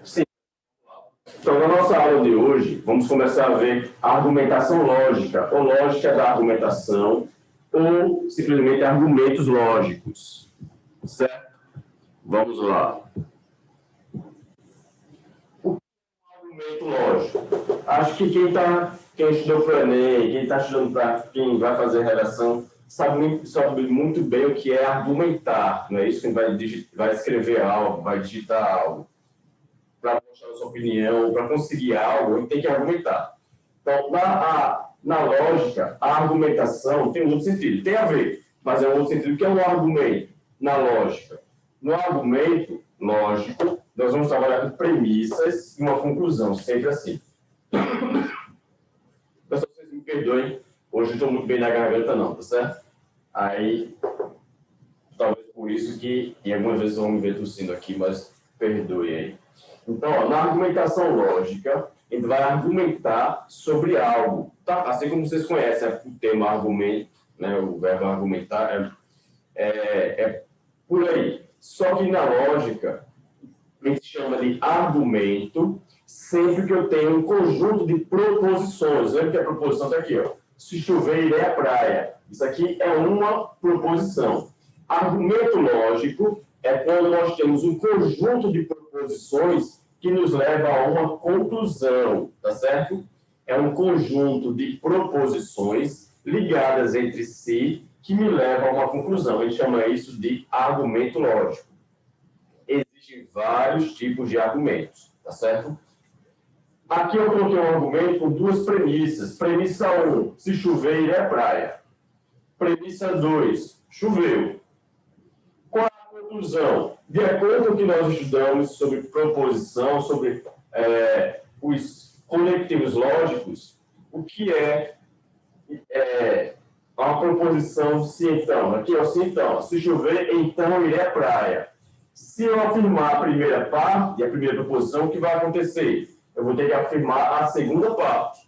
Sim. Então, na nossa aula de hoje, vamos começar a ver a argumentação lógica, ou lógica da argumentação, ou simplesmente argumentos lógicos. Certo? Vamos lá. O que é um argumento lógico? Acho que quem estudou para o Enem, quem está estudando para quem vai fazer redação, sabe muito bem o que é argumentar. Não é isso? Quem vai escrever algo, vai digitar algo. Para mostrar a sua opinião, para conseguir algo, ele tem que argumentar. Então, na lógica, a argumentação tem um outro sentido. Tem a ver, mas é um outro sentido que é um argumento na lógica. No argumento lógico, nós vamos trabalhar com premissas e uma conclusão, sempre assim. Pessoal, vocês me perdoem, hoje eu estou muito bem na garganta não, tá certo? Aí, talvez por isso que, e algumas vezes vão me ver tossindo aqui, mas perdoe aí. Então, ó, na argumentação lógica, a gente vai argumentar sobre algo. Tá? Assim como vocês conhecem o termo argumento, né? O verbo argumentar é por aí. Só que na lógica, a gente chama de argumento sempre que eu tenho um conjunto de proposições. Lembra que a proposição está aqui, ó. Se chover, irei à praia. Isso aqui é uma proposição. Argumento lógico é quando nós temos um conjunto de proposições que nos leva a uma conclusão, tá certo? É um conjunto de proposições ligadas entre si que me leva a uma conclusão. A gente chama isso de argumento lógico. Existem vários tipos de argumentos, tá certo? Aqui eu coloquei um argumento com duas premissas. Premissa 1, se chover, irei à praia. Premissa 2, choveu. Qual é a conclusão? De acordo com o que nós estudamos sobre proposição, sobre os conectivos lógicos, o que é uma proposição se então? Aqui é o se então. Se chover, então irei à praia. Se eu afirmar a primeira parte, a primeira proposição, o que vai acontecer? Eu vou ter que afirmar a segunda parte.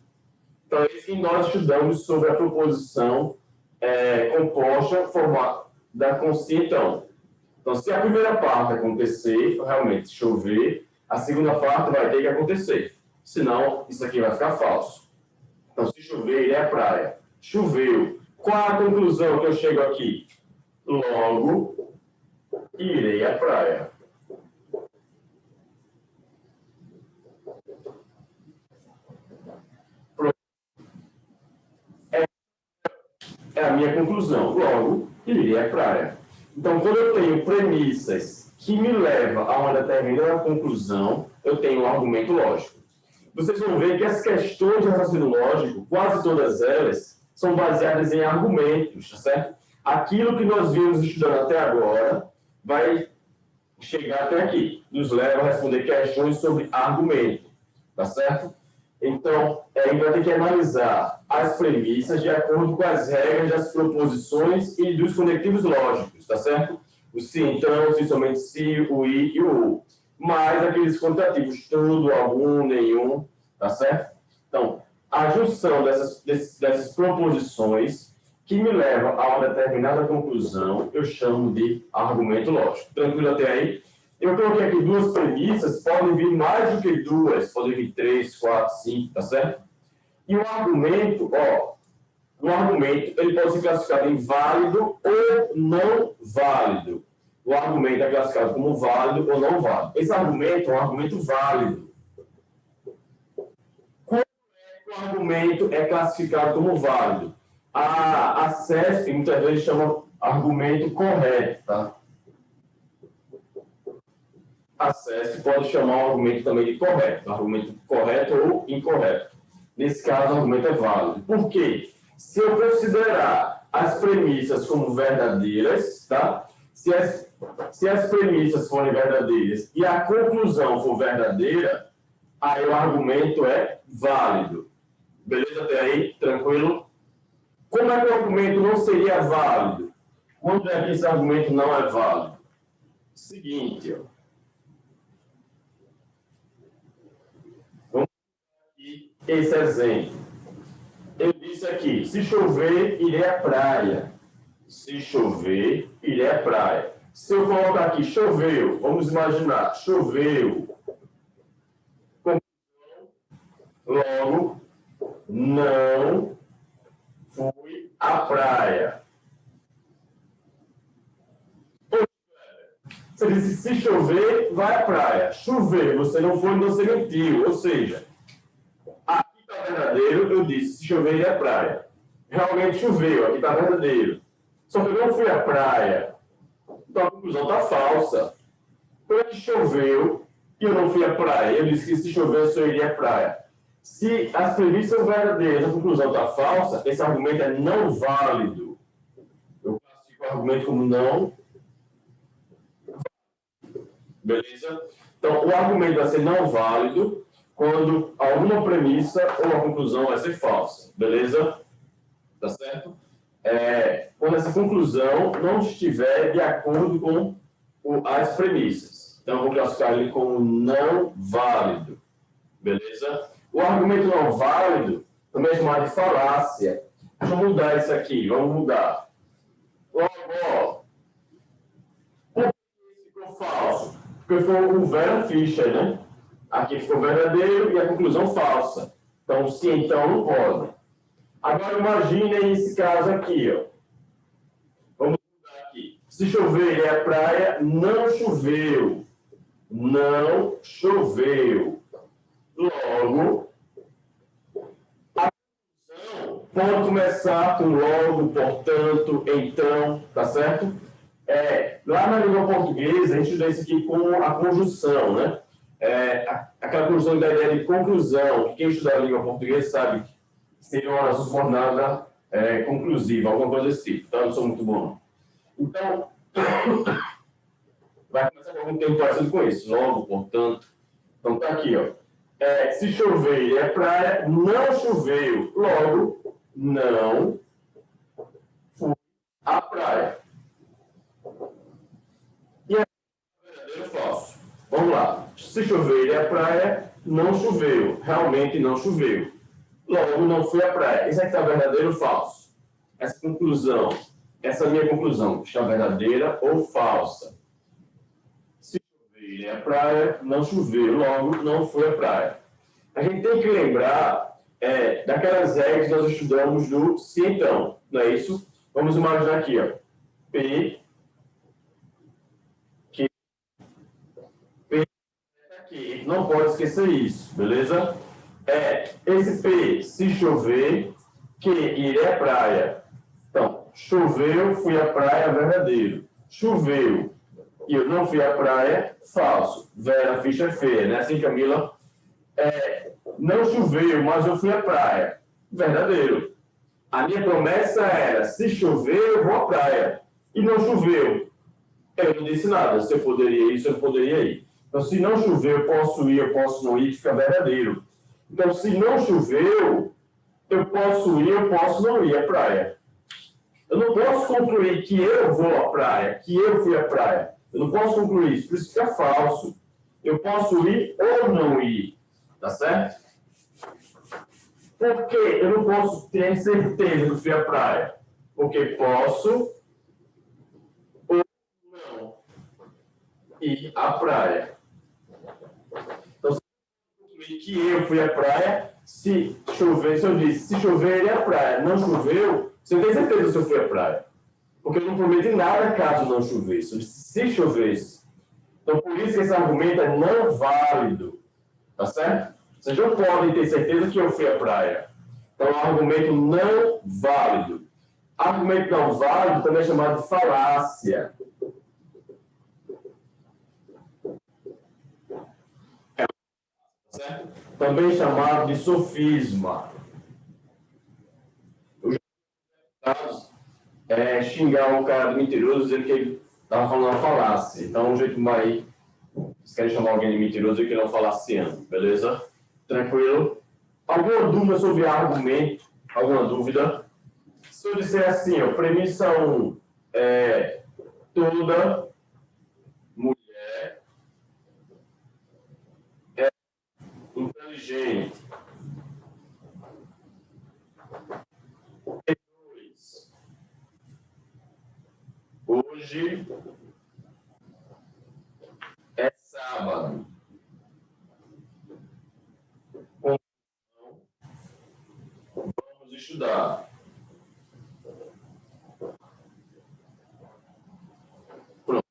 Então, é isso que nós estudamos sobre a proposição composta formada com se então. Então, se a primeira parte acontecer, realmente chover, a segunda parte vai ter que acontecer. Senão, isso aqui vai ficar falso. Então, se chover, irei à praia. Choveu. Qual é a conclusão que eu chego aqui? Logo, irei à praia. Pronto. É a minha conclusão. Logo, irei à praia. Então, quando eu tenho premissas que me levam a uma determinada conclusão, eu tenho um argumento lógico. Vocês vão ver que as questões de raciocínio lógico, quase todas elas, são baseadas em argumentos, tá certo? Aquilo que nós vimos estudando até agora vai chegar até aqui, nos leva a responder questões sobre argumento, tá certo? Então, a gente vai ter que analisar as premissas de acordo com as regras das proposições e dos conectivos lógicos, tá certo? O se, então, se, somente se, o i e o ou. Mais aqueles quantitativos, tudo, algum, nenhum, tá certo? Então, a junção dessas proposições que me leva a uma determinada conclusão, eu chamo de argumento lógico. Tranquilo até aí? Eu coloquei aqui duas premissas, podem vir mais do que duas, podem vir 3, 4, 5, tá certo? E o argumento, o argumento, ele pode ser classificado em válido ou não válido. O argumento é classificado como válido ou não válido. Esse argumento é um argumento válido. Quando o argumento é classificado como válido? A CESP, muitas vezes, chama argumento correto, tá? A CESP pode chamar um argumento também de correto, argumento correto ou incorreto. Nesse caso, o argumento é válido. Por quê? Se eu considerar as premissas como verdadeiras, tá? Se as premissas forem verdadeiras e a conclusão for verdadeira, aí o argumento é válido. Beleza até aí? Tranquilo? Como é que o argumento não seria válido? Quando é que esse argumento não é válido? Seguinte, ó. Vamos aqui esse exemplo. disse aqui, se chover, irei à praia. Se chover, irei à praia. Se eu colocar aqui, choveu, vamos imaginar, choveu. Logo, não fui à praia. Você disse, se chover, vai à praia. Chover, você não foi, então você mentiu. Ou seja, aqui está verdadeiro, eu disse, se chover, irei à praia. Realmente choveu, aqui está verdadeiro. Só que eu não fui à praia. Então a conclusão está falsa. Como é que choveu e eu não fui à praia? Eu disse que se chover, eu só iria à praia. Se as premissas são verdadeiras, a conclusão está falsa, esse argumento é não válido. Eu classifico o argumento como não. Beleza? Então, o argumento vai ser não válido quando alguma premissa ou a conclusão vai ser falsa. Beleza? Tá certo? Quando essa conclusão não estiver de acordo com as premissas. Então, eu vou classificar ele como não válido. Beleza? O argumento não válido também é chamado de falácia. Deixa eu mudar isso aqui. Vamos mudar. Logo, por que isso ficou falso? Porque foi o Vera Fischer, né? Aqui ficou verdadeiro e a conclusão falsa. Então, se então, não pode. Agora, imaginem esse caso aqui, ó. Vamos mudar aqui. Se chover e é praia, não choveu. Não choveu. Logo, a conclusão pode começar com logo, portanto, então, tá certo? Lá na língua portuguesa, a gente estuda isso aqui com a conjunção, né? Aquela conjunção da ideia de conclusão, que quem estuda a língua portuguesa sabe que seria uma subordinada conclusiva, alguma coisa desse tipo. Então, eu não sou muito bom, não. Então, vai começar com algum tempo parecido com isso. Logo, portanto. Então, tá aqui, ó. Se chover e é praia, não choveu. Logo, não fui à praia. E é verdadeiro ou falso? Vamos lá. Se chover e é praia, não choveu. Realmente não choveu. Logo, não fui à praia. Isso aqui está verdadeiro ou falso? Essa conclusão, essa minha conclusão, está verdadeira ou falsa? Se chover e é praia, não choveu. Logo, não fui à praia. A gente tem que lembrar daquelas regras que nós estudamos do se então, não é isso? Vamos imaginar aqui, ó. P, Q, P, aqui. Não pode esquecer isso, beleza? Esse P, se chover, que irei à praia. Então, choveu, fui à praia, verdadeiro. Choveu e eu não fui à praia, falso. Vera Fischer feia, né? Assim, Camila? Não choveu, mas eu fui à praia. Verdadeiro. A minha promessa era, se chover, eu vou à praia. E não choveu. Eu não disse nada. Se eu poderia ir, se eu poderia ir. Então, se não chover, eu posso ir, eu posso não ir, fica verdadeiro. Então, se não choveu, eu posso ir, eu posso não ir à praia. Eu não posso concluir que eu vou à praia, que eu fui à praia. Eu não posso concluir isso, por isso fica falso. Eu posso ir ou não ir. Tá certo? Por que eu não posso ter certeza que eu fui à praia? Porque posso ou não ir à praia. Então, se eu concluir que eu fui à praia, se chover, se eu disse, se chover, eu irei à praia. Não choveu, você tem certeza se eu fui à praia. Porque eu não prometi nada caso não chovesse. Eu disse, se chovesse. Então, por isso que esse argumento é não válido. Tá certo? Vocês não podem ter certeza que eu fui à praia. Então, é um argumento não válido. Argumento não válido também é chamado de falácia. Certo? Também chamado de sofisma. Eu já xingar um cara de mentiroso dizendo que ele estava falando uma falácia. Então, um jeito mais. Vocês querem chamar alguém de mentiroso e que não falaciano, beleza? Tranquilo? Alguma dúvida sobre argumento? Alguma dúvida? Se eu disser assim, ó, premissa 1, toda mulher inteligente. Hoje é sábado. Vamos estudar. Pronto.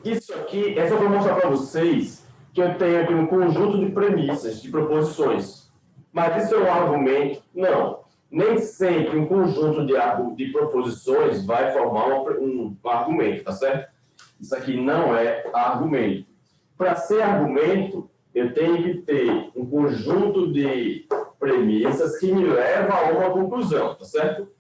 Isso aqui é só para mostrar para vocês que eu tenho aqui um conjunto de premissas, de proposições. Mas isso é um argumento? Não. Nem sempre um conjunto de proposições vai formar um argumento, tá certo? Isso aqui não é argumento. Para ser argumento, eu tenho que ter um conjunto de premissas que me levam a uma conclusão, tá certo?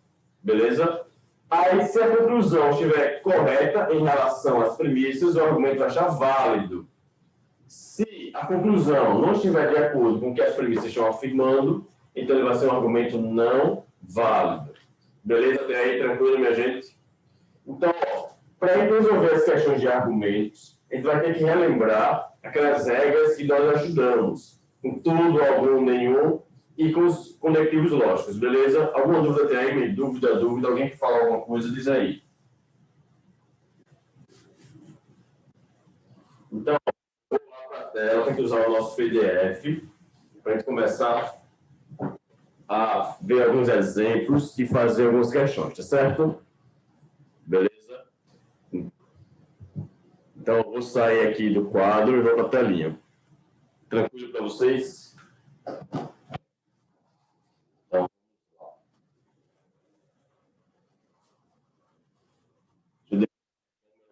Beleza? Aí, se a conclusão estiver correta em relação às premissas, o argumento vai achar válido. Se a conclusão não estiver de acordo com o que as premissas estão afirmando, então ele vai ser um argumento não válido. Beleza? Até aí, tranquilo, minha gente? Então, para resolver as questões de argumentos, a gente vai ter que relembrar aquelas regras que nós ajudamos, com tudo, algum, nenhum, e com os conectivos lógicos, beleza? Alguma dúvida tem aí? Dúvida? Alguém que fala alguma coisa, diz aí. Então, vou lá para a tela, tem que usar o nosso PDF, para a gente começar a ver alguns exemplos e fazer algumas questões, tá certo? Beleza? Então, eu vou sair aqui do quadro e vou para a telinha. Tranquilo para vocês? Então, um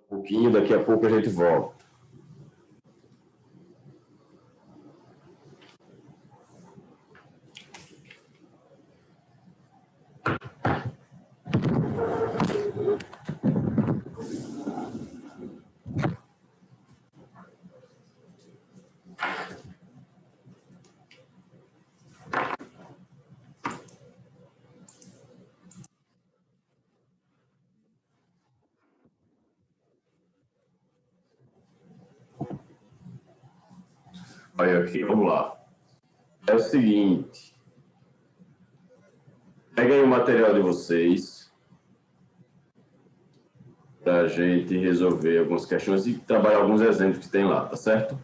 pouquinho, daqui a pouco a gente volta. Olha aqui, vamos lá. É o seguinte. Peguem o material de vocês para a gente resolver algumas questões e trabalhar alguns exemplos que tem lá, tá certo?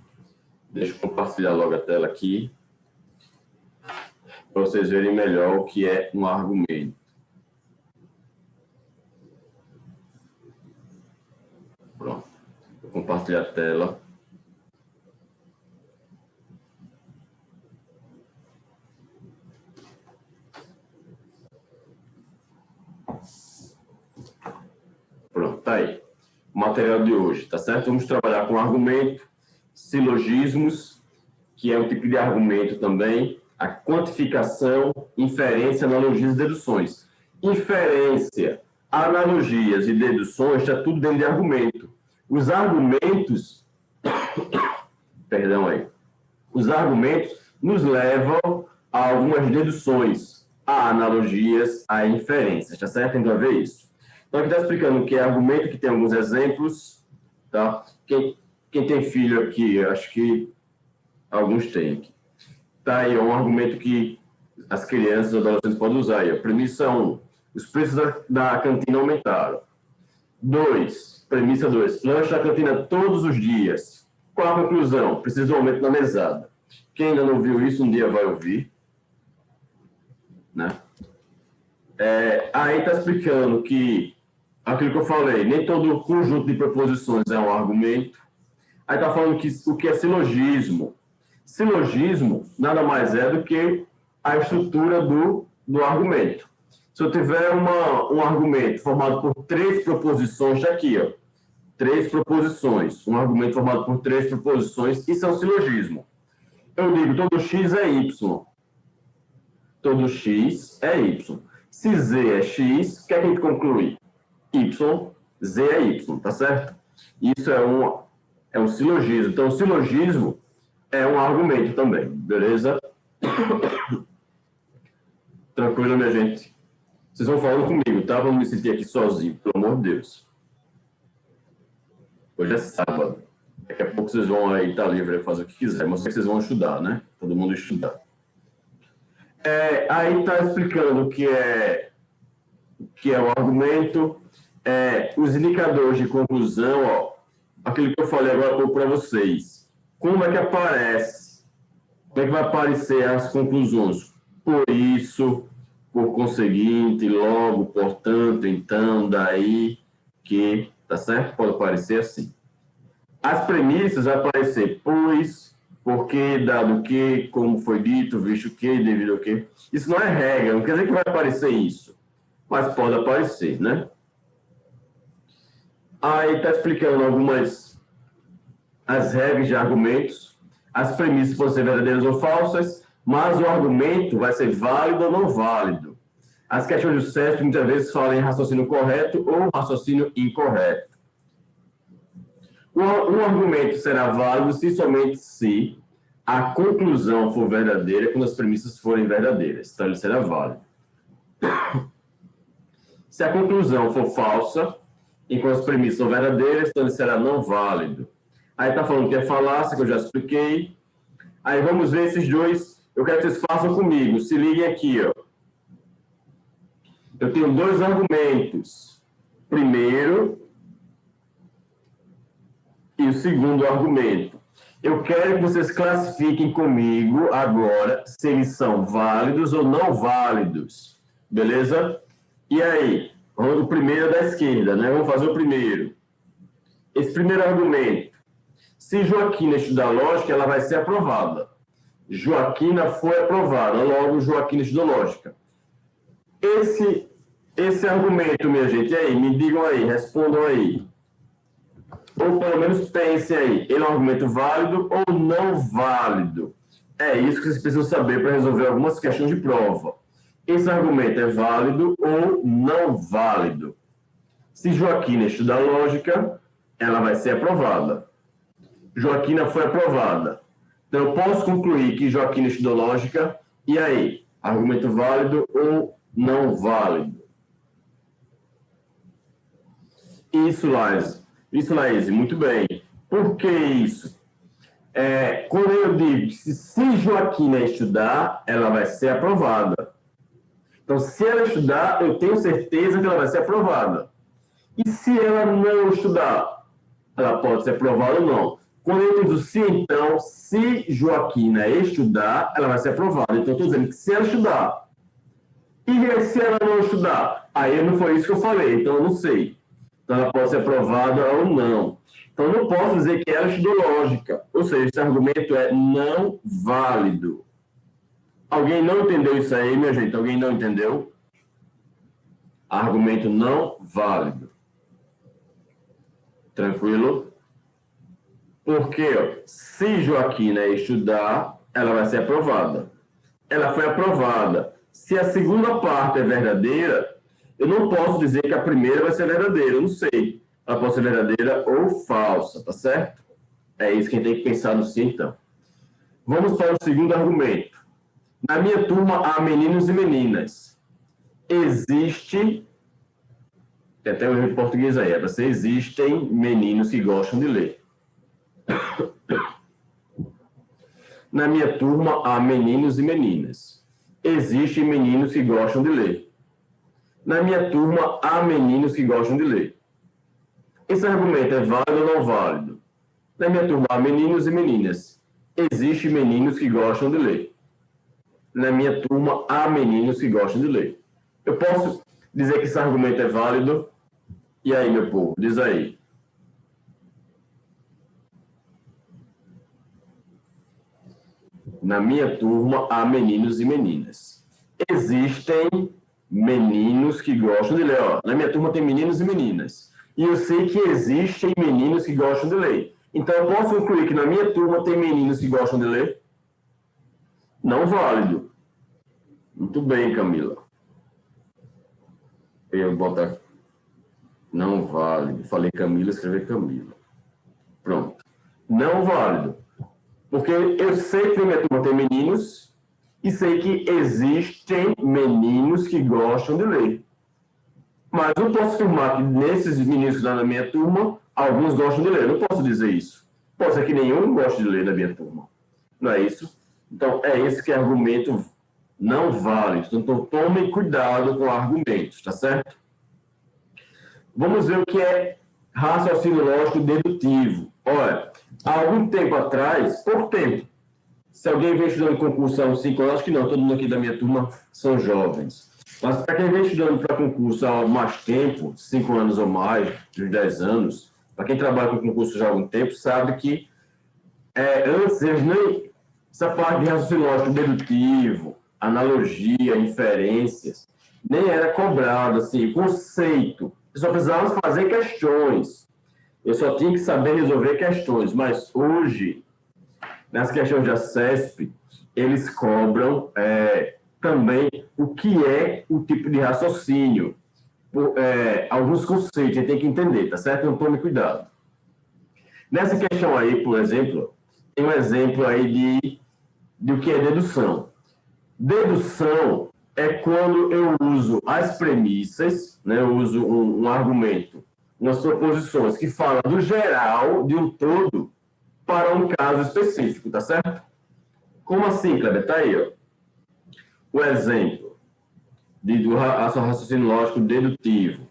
Deixa eu compartilhar logo a tela aqui para vocês verem melhor o que é um argumento. Pronto. Vou compartilhar a tela. Pronto, tá aí. O material de hoje, tá certo? Vamos trabalhar com argumento, silogismos, que é um tipo de argumento também, a quantificação, inferência, analogias e deduções. Inferência, analogias e deduções está tudo dentro de argumento. Os argumentos, perdão aí, os argumentos nos levam a algumas deduções, a analogias, a inferências, tá certo? Então, ver isso. Então, aqui está explicando o que é argumento, que tem alguns exemplos, tá? Quem tem filho aqui, acho que alguns têm aqui. Tá aí, é um argumento que as crianças e adolescentes podem usar aí. Premissa 1, os preços da cantina aumentaram. 2, premissa 2, lanche da cantina todos os dias. Qual a conclusão? Precisa de um aumento na mesada. Quem ainda não viu isso, um dia vai ouvir. Né? Aí está explicando que aquilo que eu falei, nem todo conjunto de proposições é um argumento. Aí está falando que o que é silogismo. Silogismo nada mais é do que a estrutura do argumento. Se eu tiver um argumento formado por 3 proposições, está aqui, ó, 3 proposições, um argumento formado por 3 proposições, isso é um silogismo. Eu digo, todo x é y. Todo x é y. Se z é x, o que é que a gente conclui? Y, z é y, tá certo? Isso é um silogismo. Então, o silogismo é um argumento também, beleza? Tranquilo, minha gente? Vocês vão falando comigo, tá? Vamos me sentir aqui sozinho, pelo amor de Deus. Hoje é sábado. Daqui a pouco vocês vão aí estar livre para fazer o que quiser, mas sei que vocês vão estudar, né? Todo mundo estudar. Aí está explicando o que é o argumento. os indicadores de conclusão, ó, aquilo que eu falei agora há pouco para vocês. Como é que aparece? Como é que vai aparecer as conclusões? Por isso, por conseguinte, logo, portanto, então, daí, que, tá certo? Pode aparecer assim. As premissas vai aparecer pois, porque, dado que, como foi dito, visto que, devido ao que. Isso não é regra, não quer dizer que vai aparecer isso, mas pode aparecer, né? Aí está explicando as regras de argumentos. As premissas podem ser verdadeiras ou falsas, mas o argumento vai ser válido ou não válido. As questões do CESP muitas vezes falam em raciocínio correto ou raciocínio incorreto. Um argumento será válido se somente se a conclusão for verdadeira quando as premissas forem verdadeiras. Então, ele será válido. Se a conclusão for falsa, enquanto as premissas são verdadeiras, então ele será não válido. Aí está falando que é falácia, que eu já expliquei. Aí vamos ver esses dois. Eu quero que vocês façam comigo. Se liguem aqui, ó. Eu tenho dois argumentos. Primeiro e o segundo argumento. Eu quero que vocês classifiquem comigo agora se eles são válidos ou não válidos. Beleza? E aí? O primeiro é da esquerda, né? Vamos fazer o primeiro. Esse primeiro argumento. Se Joaquina estudar lógica, ela vai ser aprovada. Joaquina foi aprovada, logo Joaquina estudou lógica. Esse argumento, minha gente, e aí? Me digam aí, respondam aí. Ou pelo menos pensem aí, ele é um argumento válido ou não válido? É isso que vocês precisam saber para resolver algumas questões de prova. Esse argumento é válido ou não válido? Se Joaquina estudar lógica, ela vai ser aprovada. Joaquina foi aprovada. Então, eu posso concluir que Joaquina estudou lógica. E aí? Argumento válido ou não válido? Isso, Laís, muito bem. Por que isso? Quando eu digo que se Joaquina estudar, ela vai ser aprovada. Então, se ela estudar, eu tenho certeza que ela vai ser aprovada. E se ela não estudar, ela pode ser aprovada ou não. Quando eu digo se, então, se Joaquina estudar, ela vai ser aprovada. Então, eu estou dizendo que se ela estudar. E se ela não estudar? Aí não foi isso que eu falei, então eu não sei. Então, ela pode ser aprovada ou não. Então, eu não posso dizer que ela estudou lógica. Ou seja, esse argumento é não válido. Alguém não entendeu isso aí, minha gente? Alguém não entendeu? Argumento não válido. Tranquilo? Porque, ó, se Joaquina estudar, ela vai ser aprovada. Ela foi aprovada. Se a segunda parte é verdadeira, eu não posso dizer que a primeira vai ser verdadeira. Eu não sei. Ela pode ser verdadeira ou falsa, tá certo? É isso que a gente tem que pensar no sim, então. Vamos para o segundo argumento. Na minha turma há meninos e meninas. Existe... Tem até um erro em português aí. Para ser existem meninos que gostam de ler. Na minha turma há meninos e meninas. Existem meninos que gostam de ler. Na minha turma há meninos que gostam de ler. Esse argumento é válido ou não válido? Na minha turma há meninos e meninas. Existem meninos que gostam de ler. Na minha turma há meninos que gostam de ler. Eu posso dizer que esse argumento é válido? E aí, meu povo, diz aí. Na minha turma há meninos e meninas. Existem meninos que gostam de ler. Ó, na minha turma tem meninos e meninas. E eu sei que existem meninos que gostam de ler. Então, eu posso concluir que na minha turma tem meninos que gostam de ler? Não válido. Muito bem, Camila. Eu vou botar... Não válido. Falei Camila, escrevi Camila. Pronto. Não válido. Porque eu sei que na minha turma tem meninos e sei que existem meninos que gostam de ler. Mas eu posso afirmar que nesses meninos que estão na minha turma, alguns gostam de ler. Eu não posso dizer isso. Pode ser que nenhum goste de ler na minha turma. Não é isso? Então, é esse que é argumento não válido. Então, tomem cuidado com argumentos, tá certo? vamos ver o que é raciocínio lógico dedutivo. Olha, há algum tempo atrás, pouco tempo, se alguém vem estudando concurso há uns 5 anos, acho que não, todo mundo aqui da minha turma são jovens. Mas para quem vem estudando para concurso há mais tempo, 5 anos ou mais, uns 10 anos, para quem trabalha com concurso já há algum tempo, sabe que antes eles nem... Essa parte de raciocínio lógico dedutivo, analogia, inferências, nem era cobrado, assim, conceito. Eu só precisava fazer questões. Eu só tinha que saber resolver questões. Mas hoje, nas questões da CESP, eles cobram também o que é o tipo de raciocínio. Alguns conceitos, a gente tem que entender, tá certo? Então, tome cuidado. Nessa questão aí, por exemplo, tem um exemplo aí de o que é dedução. Dedução é quando eu uso as premissas, né? Eu uso um argumento, umas proposições que falam do geral, de um todo, para um caso específico, tá certo? Como assim, Kleber? Tá aí, ó. O exemplo do raciocínio lógico dedutivo.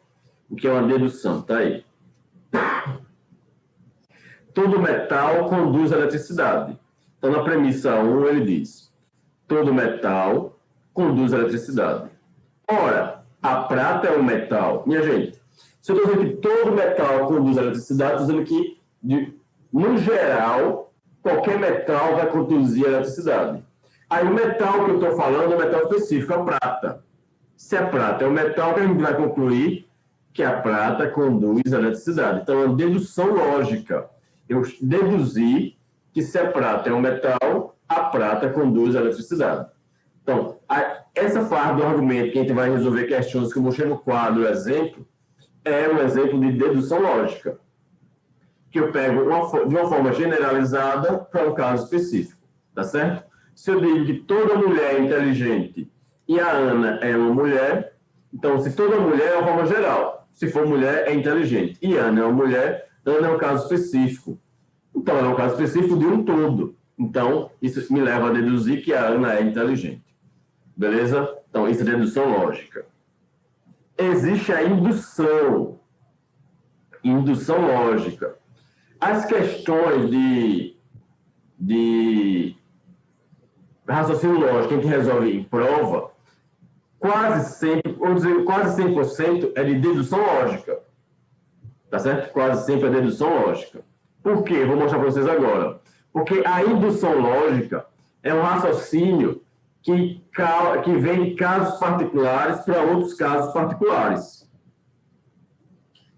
O que é uma dedução? Tá aí. Todo metal conduz a eletricidade. Então, na premissa 1, ele diz: todo metal conduz a eletricidade. Ora, a prata é um metal. Minha gente, se eu estou dizendo que todo metal conduz a eletricidade, estou dizendo que, no geral, qualquer metal vai conduzir a eletricidade. Aí, o metal que eu estou falando é um metal específico, a prata. Se a prata é um metal, que a gente vai concluir que a prata conduz a eletricidade. Então, é uma dedução lógica. Eu deduzi que se a prata é um metal, a prata conduz a eletricidade. Então, essa parte do argumento que a gente vai resolver questões que eu mostrei no quadro, exemplo, é um exemplo de dedução lógica, que eu pego de uma forma generalizada para um caso específico, tá certo? Se eu digo que toda mulher é inteligente e a Ana é uma mulher, então, se toda mulher é uma forma geral. Se for mulher, é inteligente. E Ana é uma mulher, Ana é um caso específico. Então, é um caso específico de um todo. Então, isso me leva a deduzir que a Ana é inteligente. Beleza? Então, isso é dedução lógica. Existe a indução. Indução lógica. As questões de raciocínio lógico que a gente resolve em prova, quase sempre, vamos dizer, quase 100% é de dedução lógica. Tá certo? Quase sempre é dedução lógica. Por quê? Vou mostrar para vocês agora. Porque a indução lógica é um raciocínio que vem de casos particulares para outros casos particulares.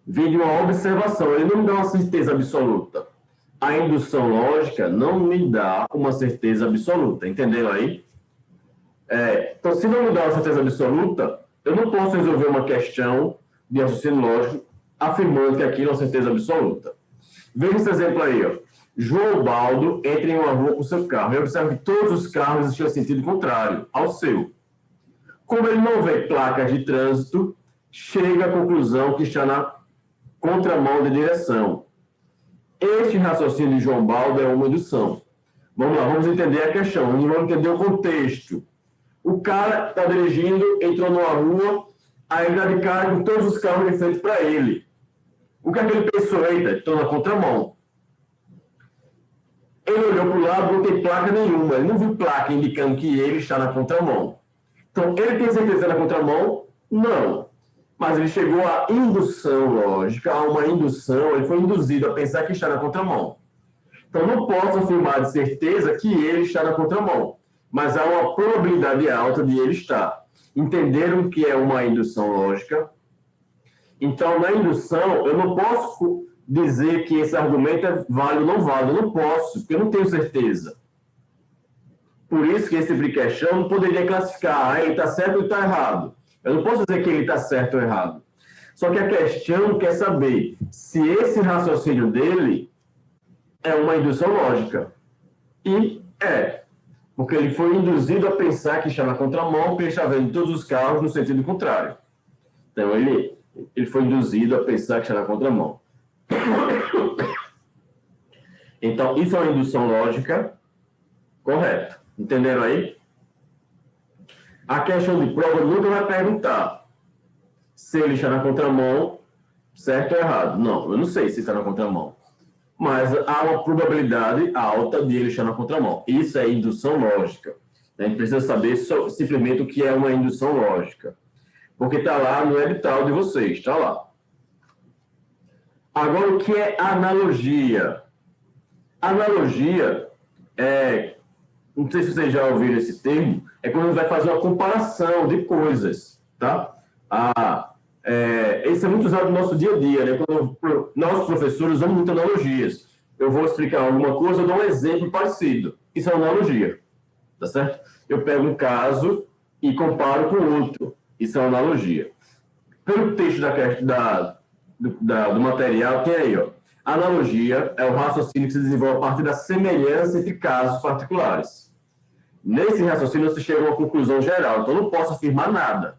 Vem de uma observação, ele não me dá uma certeza absoluta. A indução lógica não me dá uma certeza absoluta, entenderam aí? Então, se não me dá uma certeza absoluta, eu não posso resolver uma questão de raciocínio lógico afirmando que aquilo é uma certeza absoluta. Veja esse exemplo aí, ó. João Baldo entra em uma rua com seu carro e observa que todos os carros existiam em sentido contrário ao seu. Como ele não vê placas de trânsito, chega à conclusão que está na contramão de direção. Este raciocínio de João Baldo é uma indução. Vamos lá, vamos entender a questão, vamos entender o contexto. O cara está dirigindo, entrou numa rua, aí ele dá de cara com todos os carros de frente para ele. O que é que ele pensou? Eita, estou na contramão. Ele olhou para o lado, não tem placa nenhuma. Ele não viu placa indicando que ele está na contramão. Então, ele tem certeza que está na contramão? Não. Mas ele chegou à indução lógica, a uma indução, ele foi induzido a pensar que está na contramão. Então, não posso afirmar de certeza que ele está na contramão, mas há uma probabilidade alta de ele estar. Entenderam o que é uma indução lógica? Então, na indução, eu não posso dizer que esse argumento é válido ou não válido. Eu não posso, porque eu não tenho certeza. Por isso que esse tipo de questão não poderia classificar, ele está certo ou está errado. Eu não posso dizer que ele está certo ou errado. Só que a questão quer saber se esse raciocínio dele é uma indução lógica. E porque ele foi induzido a pensar que está na contramão, porque ele está vendo todos os carros no sentido contrário. Então, ele foi induzido a pensar que está na contramão. Então, isso é uma indução lógica correta. Entenderam aí? A questão de prova nunca vai perguntar se ele está na contramão, certo ou errado? Não, eu não sei se está na contramão. Mas há uma probabilidade alta de ele estar na contramão. Isso é indução lógica. A gente precisa saber simplesmente o que é uma indução lógica. Porque está lá no edital de vocês, está lá. Agora, o que é analogia? Analogia é, não sei se vocês já ouviram esse termo, é quando a gente vai fazer uma comparação de coisas, tá? Esse é muito usado no nosso dia a dia, né? Quando nós, professores, usamos muitas analogias. Eu vou explicar alguma coisa, eu dou um exemplo parecido. Isso é uma analogia, tá certo? Eu pego um caso e comparo com outro. Isso é uma analogia. Pelo texto do material, tem aí, ó. Analogia é o raciocínio que se desenvolve a partir da semelhança entre casos particulares. Nesse raciocínio, você chega a uma conclusão geral, então eu não posso afirmar nada.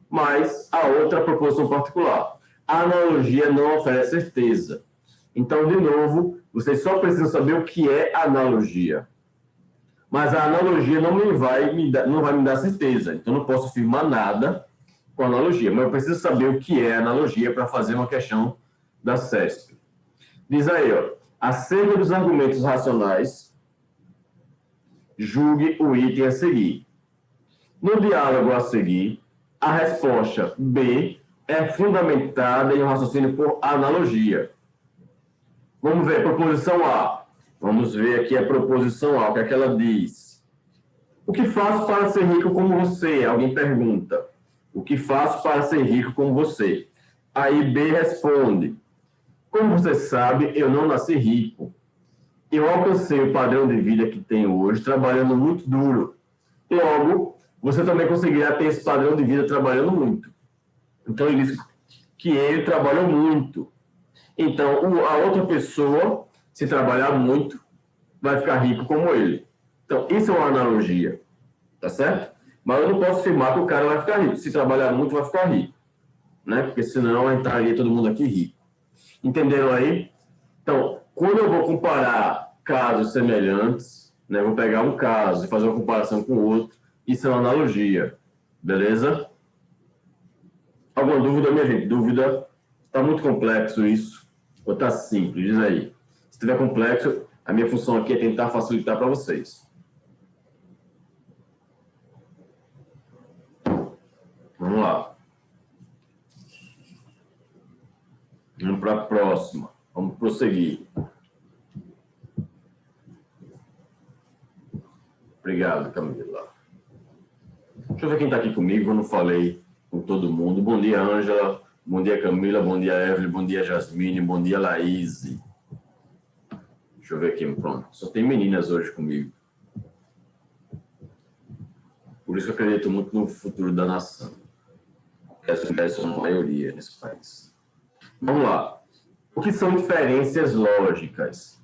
Mas a outra proposição particular. A analogia não oferece certeza. Então, de novo, vocês só precisam saber o que é analogia. Mas a analogia não vai me dar certeza. Então, eu não posso afirmar nada com analogia. Mas eu preciso saber o que é analogia para fazer uma questão da CESP. Diz aí, ó, acerca dos argumentos racionais, julgue o item a seguir. No diálogo a seguir, a resposta B é fundamentada em um raciocínio por analogia. Vamos ver, proposição A. Vamos ver aqui a proposição A, o que é que ela diz. O que faço para ser rico como você? Alguém pergunta. O que faço para ser rico como você? Aí B responde. Como você sabe, eu não nasci rico. Eu alcancei o padrão de vida que tenho hoje trabalhando muito duro. Logo, você também conseguirá ter esse padrão de vida trabalhando muito. Então, ele diz que ele trabalhou muito. Então, a outra pessoa, se trabalhar muito, vai ficar rico como ele. Então, isso é uma analogia. Tá certo? Mas eu não posso afirmar que o cara vai ficar rico. Se trabalhar muito, vai ficar rico. Né? Porque senão entraria todo mundo aqui rico. Entenderam aí? Então, quando eu vou comparar casos semelhantes, né, vou pegar um caso e fazer uma comparação com o outro, isso é uma analogia. Beleza? Alguma dúvida, minha gente? Dúvida? Está muito complexo isso? Ou está simples? Diz aí. Se estiver complexo, a minha função aqui é tentar facilitar para vocês. Vamos lá. Vamos para a próxima. Vamos prosseguir. Obrigado, Camila. Deixa eu ver quem está aqui comigo, eu não falei com todo mundo. Bom dia, Ângela. Bom dia, Camila. Bom dia, Evelyn. Bom dia, Jasmine. Bom dia, Laís. Deixa eu ver aqui, pronto. Só tem meninas hoje comigo. Por isso que eu acredito muito no futuro da nação. Essas mulheres são a maioria nesse país. Vamos lá. O que são inferências lógicas?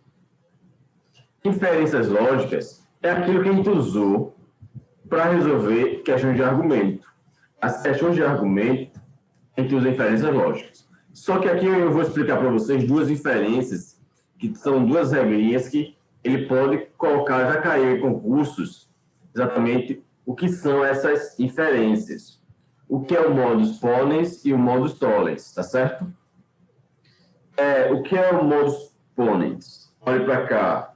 Inferências lógicas é aquilo que a gente usou para resolver questões de argumento. As questões de argumento, a gente usa inferências lógicas. Só que aqui eu vou explicar para vocês duas inferências, que são duas regrinhas que ele pode colocar, já caiu em concursos, exatamente o que são essas inferências. O que é o modus ponens e o modus tollens, tá certo? O que é o modus ponens? Olhe para cá.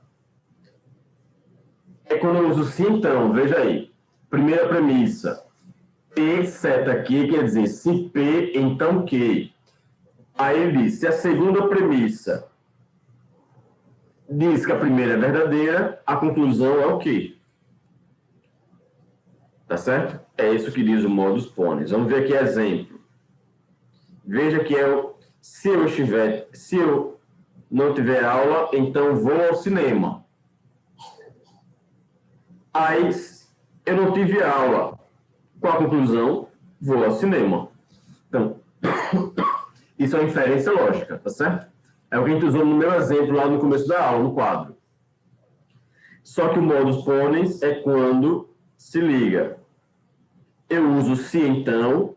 É quando eu uso se então, veja aí. Primeira premissa. P seta aqui quer dizer se P, então que. Aí ele diz, se a segunda premissa diz que a primeira é verdadeira, a conclusão é o quê? Tá certo? É isso que diz o modus ponens. Vamos ver aqui exemplo. Veja que se eu não tiver aula, então vou ao cinema. Aí, eu não tive aula. Qual a conclusão? Vou ao cinema. Então, isso é uma inferência lógica, tá certo? É o que a gente usou no meu exemplo lá no começo da aula, no quadro. Só que o modus ponens é quando se liga. Eu uso se então.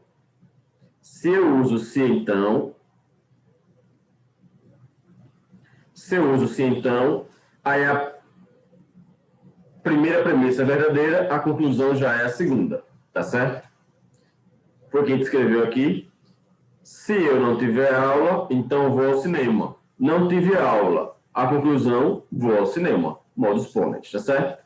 Se eu uso se então. Se eu uso se então, aí a primeira premissa é verdadeira, a conclusão já é a segunda, tá certo? Foi quem escreveu aqui. Se eu não tiver aula, então vou ao cinema. Não tive aula. A conclusão, vou ao cinema. Modus ponens, tá certo?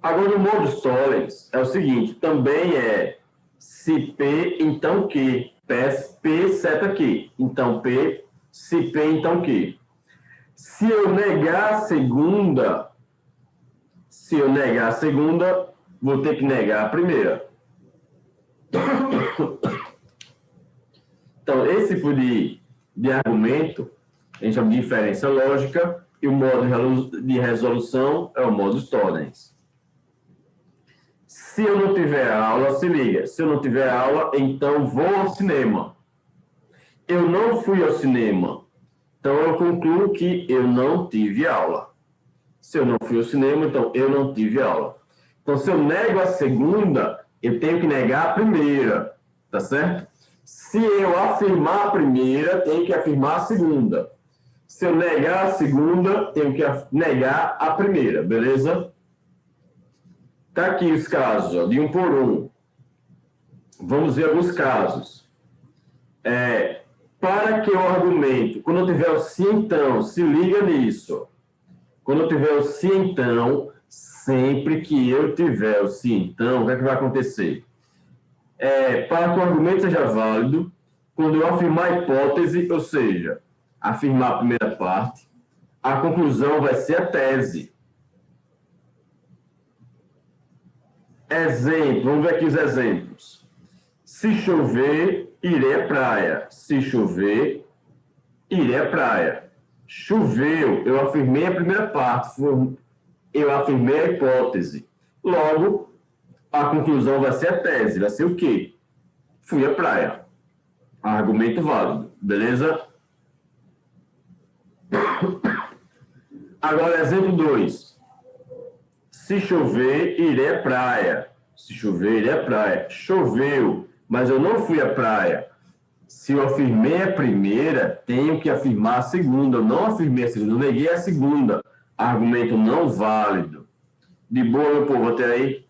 Agora, o modus tollens é o seguinte, também é se P, então que. P, seta que. Então, P, se P, então que. Se eu negar a segunda, vou ter que negar a primeira. Então, esse tipo de argumento, a gente chama de inferência lógica, e o modo de resolução é o modus tollens. Se eu não tiver aula, se liga, se eu não tiver aula, então vou ao cinema. Eu não fui ao cinema, então eu concluo que eu não tive aula. Se eu não fui ao cinema, então eu não tive aula. Então, se eu nego a segunda, eu tenho que negar a primeira, tá certo? Se eu afirmar a primeira, tenho que afirmar a segunda. Se eu negar a segunda, tenho que negar a primeira, beleza? Tá aqui os casos, ó, de um por um. Vamos ver alguns casos. Para que o argumento, quando eu tiver o se então, se liga nisso. Quando eu tiver o se então, sempre que eu tiver o se então, o que é que vai acontecer? Para que o argumento seja válido, quando eu afirmar a hipótese, ou seja, afirmar a primeira parte, a conclusão vai ser a tese. Exemplo, vamos ver aqui os exemplos. Se chover, irei à praia. Se chover, irei à praia. Choveu, eu afirmei a primeira parte, eu afirmei a hipótese. Logo, a conclusão vai ser a tese, vai ser o quê? Fui à praia. Argumento válido, beleza? Agora, exemplo 2. Se chover, irei à praia. Se chover, irei à praia. Choveu, mas eu não fui à praia. Se eu afirmei a primeira, tenho que afirmar a segunda. Eu não afirmei a segunda, eu neguei a segunda. Argumento não válido. De boa, meu povo, até aí?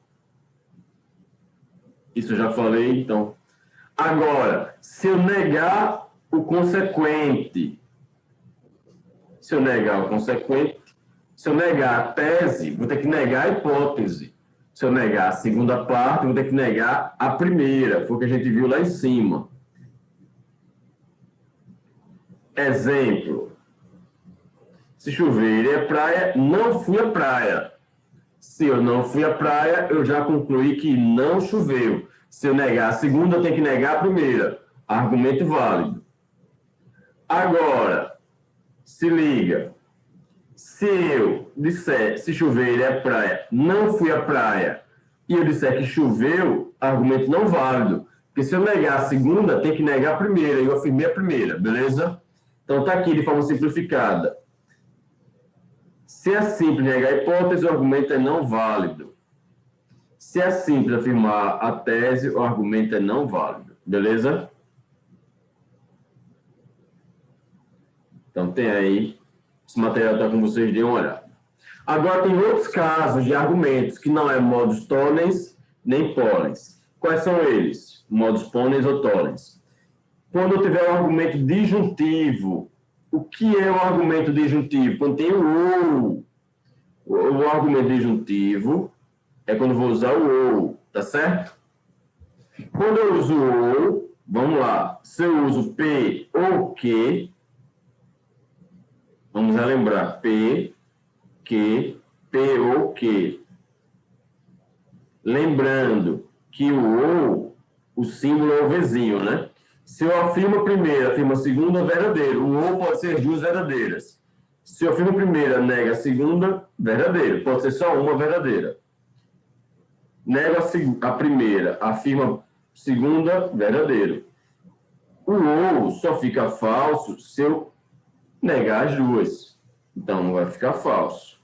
Isso eu já falei, então. Agora, se eu negar o consequente, se eu negar a tese, vou ter que negar a hipótese. Se eu negar a segunda parte, vou ter que negar a primeira. Foi o que a gente viu lá em cima. Exemplo. Se chover, irei à praia, não fui à praia. Se eu não fui à praia, eu já concluí que não choveu. Se eu negar a segunda, eu tenho que negar a primeira. Argumento válido. Agora, se liga. Se eu disser, se chover, irei à praia, não fui à praia, e eu disser que choveu, argumento não válido. Porque se eu negar a segunda, tem que negar a primeira. Eu afirmei a primeira, beleza? Então, está aqui de forma simplificada. Se é simples negar a hipótese, o argumento é não válido. Se é simples afirmar a tese, o argumento é não válido. Beleza? Então, tem aí. Esse material está com vocês, dêem uma olhada. Agora, tem outros casos de argumentos que não é modus tollens nem pollens. Quais são eles? Modus ponens ou tollens. Quando eu tiver um argumento disjuntivo, o que é o argumento disjuntivo? Quando tem o ou. O argumento disjuntivo é quando eu vou usar o ou, tá certo? Quando eu uso o ou, vamos lá, se eu uso P ou que, vamos relembrar, P, que, P ou que. Lembrando que o ou, o símbolo é o vizinho, né? Se eu afirmo a primeira, afirmo a segunda, verdadeiro. O ou pode ser duas verdadeiras. Se eu afirmo a primeira, nega a segunda, verdadeiro. Pode ser só uma verdadeira. Nego a primeira, afirma a segunda, verdadeiro. O ou só fica falso se eu negar as duas. Então, não vai ficar falso.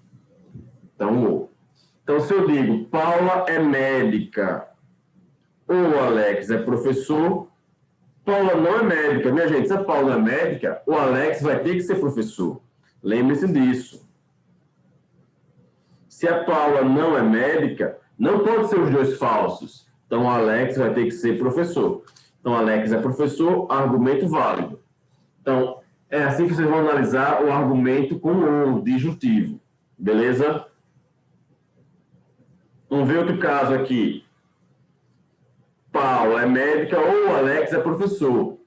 Então, ou. Então, se eu digo, Paula é médica ou Alex é professor, Paula não é médica. Minha gente, se a Paula é médica, o Alex vai ter que ser professor. Lembre-se disso. Se a Paula não é médica, não pode ser os dois falsos. Então, Alex vai ter que ser professor. Então, Alex é professor, argumento válido. Então, é assim que vocês vão analisar o argumento com o disjuntivo. Beleza? Vamos ver outro caso aqui. Paula é médica ou Alex é professor.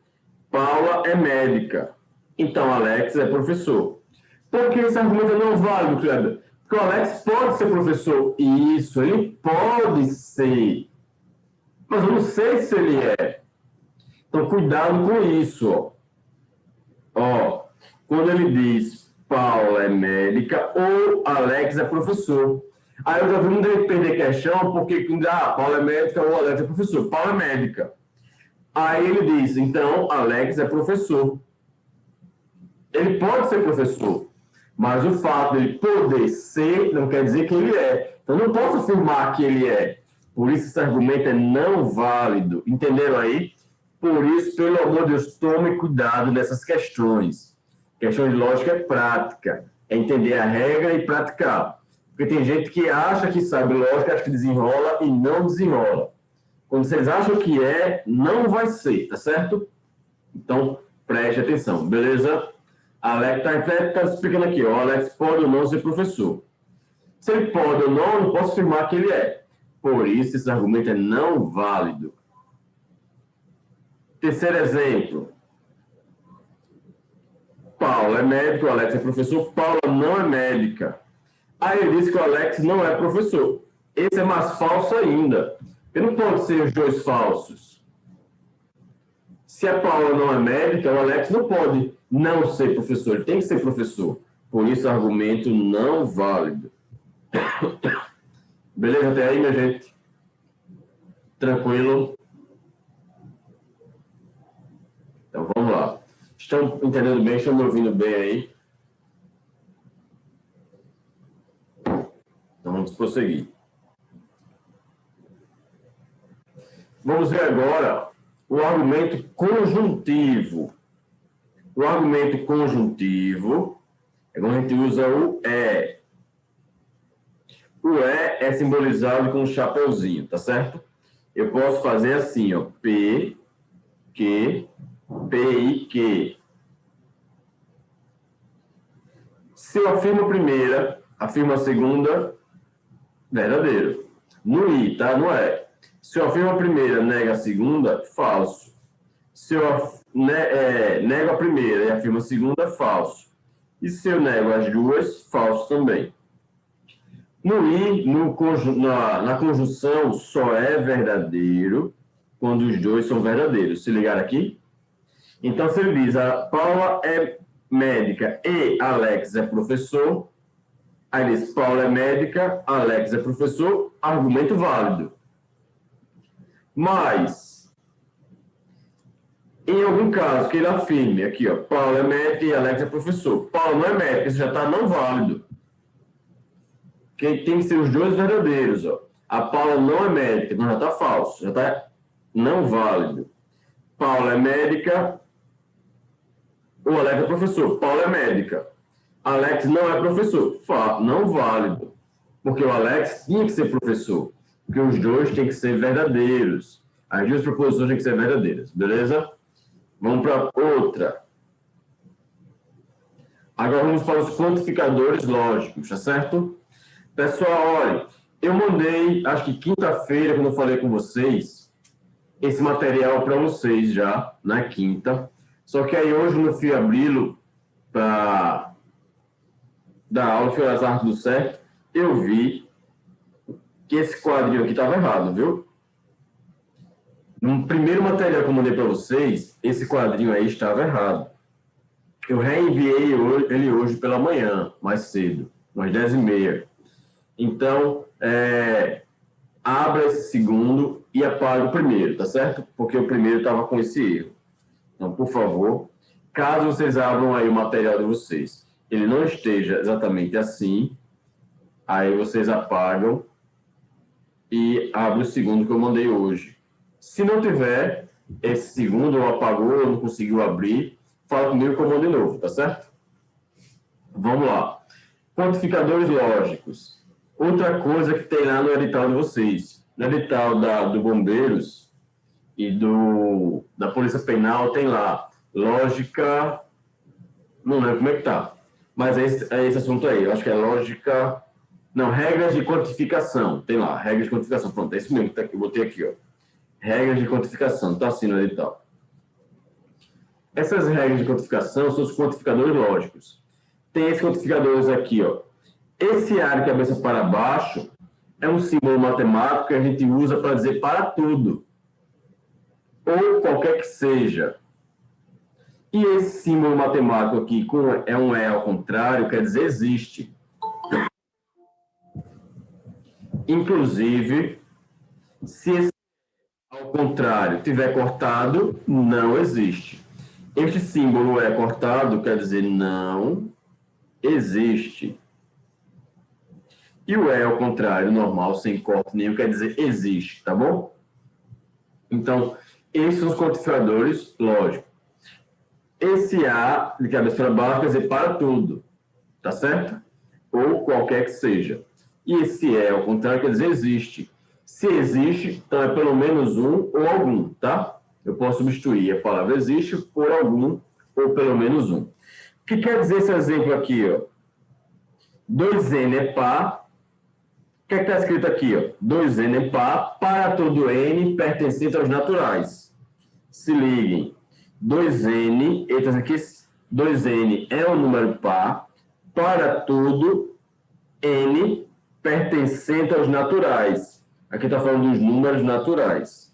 Paula é médica. Então, Alex é professor. Por que esse argumento é não válido, Kleber? Porque o Alex pode ser professor. Isso, ele pode ser. Mas eu não sei se ele é. Então, cuidado com isso. Ó, quando ele diz Paula é médica ou Alex é professor. Aí eu já vi muita gente perder questão porque Paula é médica ou Alex é professor. Paula é médica. Aí ele diz, então, Alex é professor. Ele pode ser professor, mas o fato de ele poder ser não quer dizer que ele é. Então, eu não posso afirmar que ele é. Por isso, esse argumento é não válido. Entenderam aí? Por isso, pelo amor de Deus, tome cuidado nessas questões. Questão de lógica é prática. É entender a regra e praticar. Porque tem gente que acha que sabe lógica, acha que desenrola e não desenrola. Quando vocês acham que é, não vai ser, tá certo? Então, preste atenção, beleza? Alex está explicando aqui, ó, Alex pode ou não ser professor. Se ele pode ou não, eu não posso afirmar que ele é. Por isso, esse argumento é não válido. Terceiro exemplo. Paulo é médico, o Alex é professor. Paula não é médica. Aí ele diz que o Alex não é professor. Esse é mais falso ainda. Ele não pode ser os dois falsos. Se a Paula não é médica, o Alex não pode não ser professor. Ele tem que ser professor. Por isso, argumento não válido. Beleza até aí, minha gente? Tranquilo? Então, vamos lá. Estão entendendo bem? Estão me ouvindo bem aí? Então, vamos prosseguir. Vamos ver agora o argumento conjuntivo. O argumento conjuntivo é quando a gente usa o é. O é simbolizado com um chapeuzinho, tá certo? Eu posso fazer assim, ó. P, Q, P, I, Q. Se eu afirmo a primeira, afirmo a segunda, verdadeiro. No I, tá? No é. Se eu afirmo a primeira, nega a segunda, falso. Se eu nego a primeira e afirmo a segunda, falso. E se eu nego as duas, falso também. No I, na conjunção, só é verdadeiro quando os dois são verdadeiros. Se ligar aqui? Então, se ele diz, a Paula é médica e Alex é professor, aí diz, Paula é médica, Alex é professor, argumento válido. Mas, em algum caso que ele afirme aqui, ó, Paula é médica e Alex é professor. Paula não é médica, isso já está não válido. Que tem que ser os dois verdadeiros, ó. A Paula não é médica, então já está falso, já está não válido. Paula é médica, o Alex é professor. Paula é médica. Alex não é professor, não válido. Porque o Alex tinha que ser professor. Porque os dois têm que ser verdadeiros. As duas proposições têm que ser verdadeiras, beleza? Vamos para outra. Agora vamos para os quantificadores lógicos, tá certo? Pessoal, olha, eu mandei, acho que quinta-feira, quando eu falei com vocês, esse material para vocês já, na quinta. Só que aí hoje, no fui abri-lo para dar aula, fui às artes do certo, eu vi que esse quadrinho aqui estava errado, viu? No primeiro material que eu mandei para vocês, esse quadrinho aí estava errado. Eu reenviei ele hoje pela manhã, mais cedo, umas 10h30. Então, abra esse segundo e apague o primeiro, tá certo? Porque o primeiro estava com esse erro. Então, por favor, caso vocês abram aí o material de vocês, ele não esteja exatamente assim, aí vocês apagam e abrem o segundo que eu mandei hoje. Se não tiver esse segundo, ou apagou, ou não conseguiu abrir, fala comigo que eu mando de novo, tá certo? Vamos lá. Quantificadores lógicos. Outra coisa que tem lá no edital de vocês. no edital do Bombeiros e da Polícia Penal tem lá, lógica, não lembro como é que tá, mas é esse assunto aí, eu acho que é lógica, não, regras de quantificação, tem lá, regras de quantificação, pronto, é isso mesmo que eu botei aqui, ó, regras de quantificação, tá assim no edital. Essas regras de quantificação são os quantificadores lógicos. Tem esses quantificadores aqui, ó. Esse A de cabeça para baixo é um símbolo matemático que a gente usa para dizer para tudo, ou qualquer que seja. E esse símbolo matemático aqui é um E ao contrário, quer dizer existe. Inclusive, se esse ao contrário tiver cortado, não existe. Este símbolo é cortado, quer dizer não existe. E o E ao contrário, normal, sem corte nenhum, quer dizer existe, tá bom? Então, esses são os quantificadores lógicos. Esse A de cabeça para baixo quer dizer para tudo, tá certo? Ou qualquer que seja. E esse E ao contrário quer dizer existe. Se existe, então é pelo menos um ou algum, tá? Eu posso substituir a palavra existe por algum ou pelo menos um. O que quer dizer esse exemplo aqui, ó? 2N é par. O que está escrito aqui, ó? 2N é par para todo N pertencente aos naturais. Se liguem. 2N, eita, aqui, 2N é um número par para todo N pertencente aos naturais. Aqui está falando dos números naturais.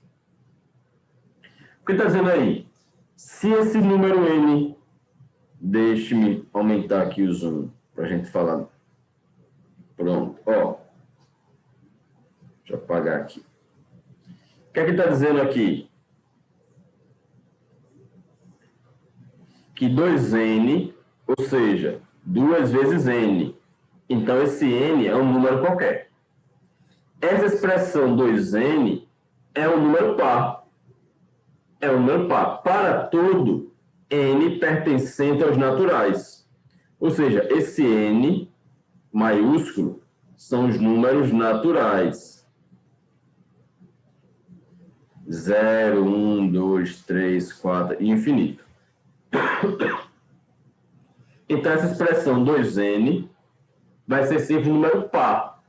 O que está dizendo aí? Se esse número N, deixe-me aumentar aqui o zoom para a gente falar. Pronto, ó. Deixa eu apagar aqui. O que é que está dizendo aqui? Que 2N, ou seja, 2 vezes N. Então, esse N é um número qualquer. Essa expressão 2N é um número par. É um número par para todo N pertencente aos naturais. Ou seja, esse N maiúsculo são os números naturais. 0, 1, 2, 3, 4 e infinito. Então, essa expressão 2N vai ser sempre um número par,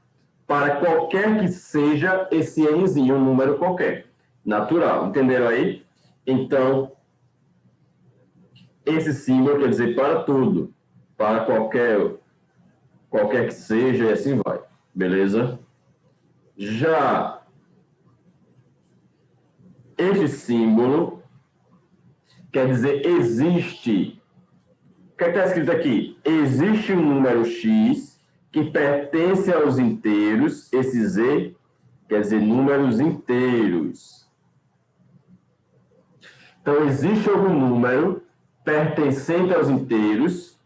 para qualquer que seja esse Nzinho, um número qualquer, natural. Entenderam aí? Então, esse símbolo quer dizer para tudo, para qualquer que seja, e assim vai. Beleza? Já este símbolo quer dizer existe. O que está escrito aqui? Existe um número x que pertence aos inteiros. Esse z quer dizer números inteiros. Então, existe algum número pertencente aos inteiros,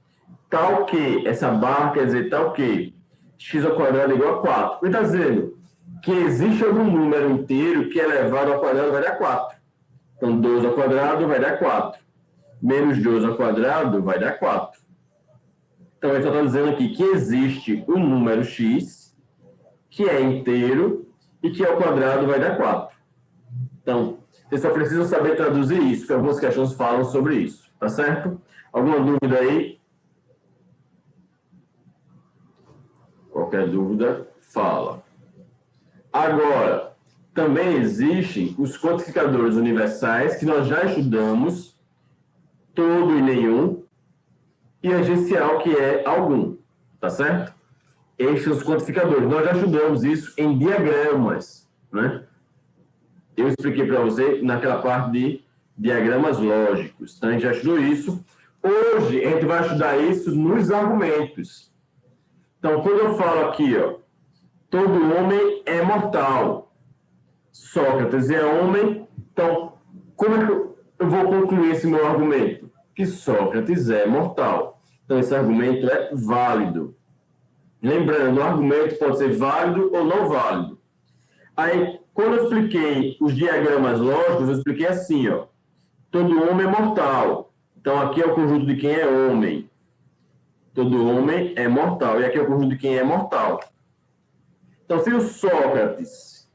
tal que, essa barra quer dizer tal que, x ao quadrado é igual a 4. Ele está dizendo que existe algum número inteiro que elevado ao quadrado vai dar 4. Então, 12 ao quadrado vai dar 4. Menos 12 ao quadrado vai dar 4. Então, ele só está dizendo aqui que existe um número x que é inteiro e que ao quadrado vai dar 4. Então, vocês só precisam saber traduzir isso, porque algumas questões falam sobre isso. Tá certo? Alguma dúvida aí? Qualquer dúvida, fala. Agora, também existem os quantificadores universais, que nós já estudamos, todo e nenhum, e essencial, que é algum, tá certo? Estes são os quantificadores. Nós já estudamos isso em diagramas, né? Eu expliquei para você naquela parte de diagramas lógicos. Então, a gente já estudou isso. Hoje, a gente vai estudar isso nos argumentos. Então, quando eu falo aqui, ó, todo homem é mortal. Sócrates é homem. Então, como é que eu vou concluir esse meu argumento? Que Sócrates é mortal. Então, esse argumento é válido. Lembrando, o argumento pode ser válido ou não válido. Aí, quando eu expliquei os diagramas lógicos, eu expliquei assim, ó. Todo homem é mortal. Então, aqui é o conjunto de quem é homem. Todo homem é mortal. E aqui é o conjunto de quem é mortal. Então, se o Sócrates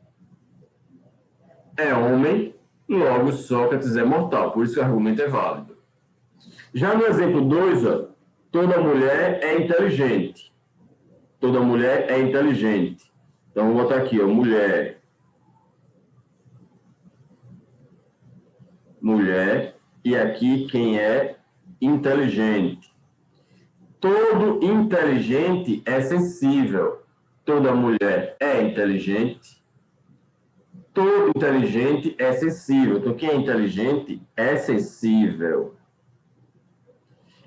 é homem, logo Sócrates é mortal. Por isso que o argumento é válido. Já no exemplo 2, ó, toda mulher é inteligente. Toda mulher é inteligente. Então, vou botar aqui, ó, mulher. Mulher. E aqui quem é inteligente. Todo inteligente é sensível. Toda mulher é inteligente. Todo inteligente é sensível. Então, quem é inteligente é sensível.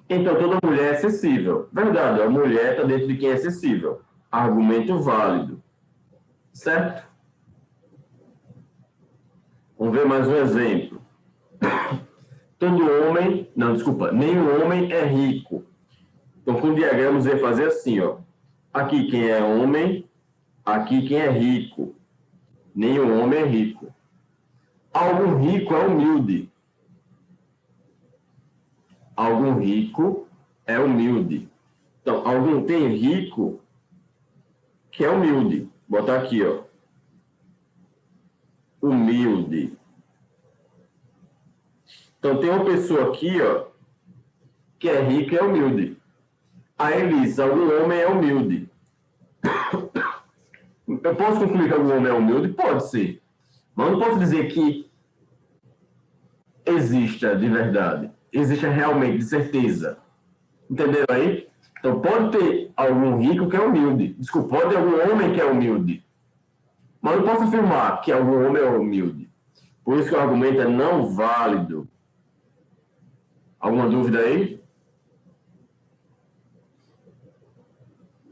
Então, toda mulher é sensível. Verdade, a mulher está dentro de quem é sensível. Argumento válido. Certo? Vamos ver mais um exemplo. Todo homem... Não, desculpa. Nenhum homem é rico. Então, com o diagrama, você vai fazer assim, ó. Aqui quem é homem, aqui quem é rico. Nenhum homem é rico. Algum rico é humilde. Algum rico é humilde. Então, algum tem rico que é humilde. Vou botar aqui, ó. Humilde. Então, tem uma pessoa aqui, ó, que é rica e é humilde. A Elisa, algum homem é humilde. Eu posso concluir que algum homem é humilde? Pode ser. Mas não posso dizer que exista de verdade. Existe realmente, de certeza. Entenderam aí? Então, pode ter algum rico que é humilde. Desculpa, pode ter algum homem que é humilde. Mas não posso afirmar que algum homem é humilde. Por isso que o argumento é não válido. Alguma dúvida aí?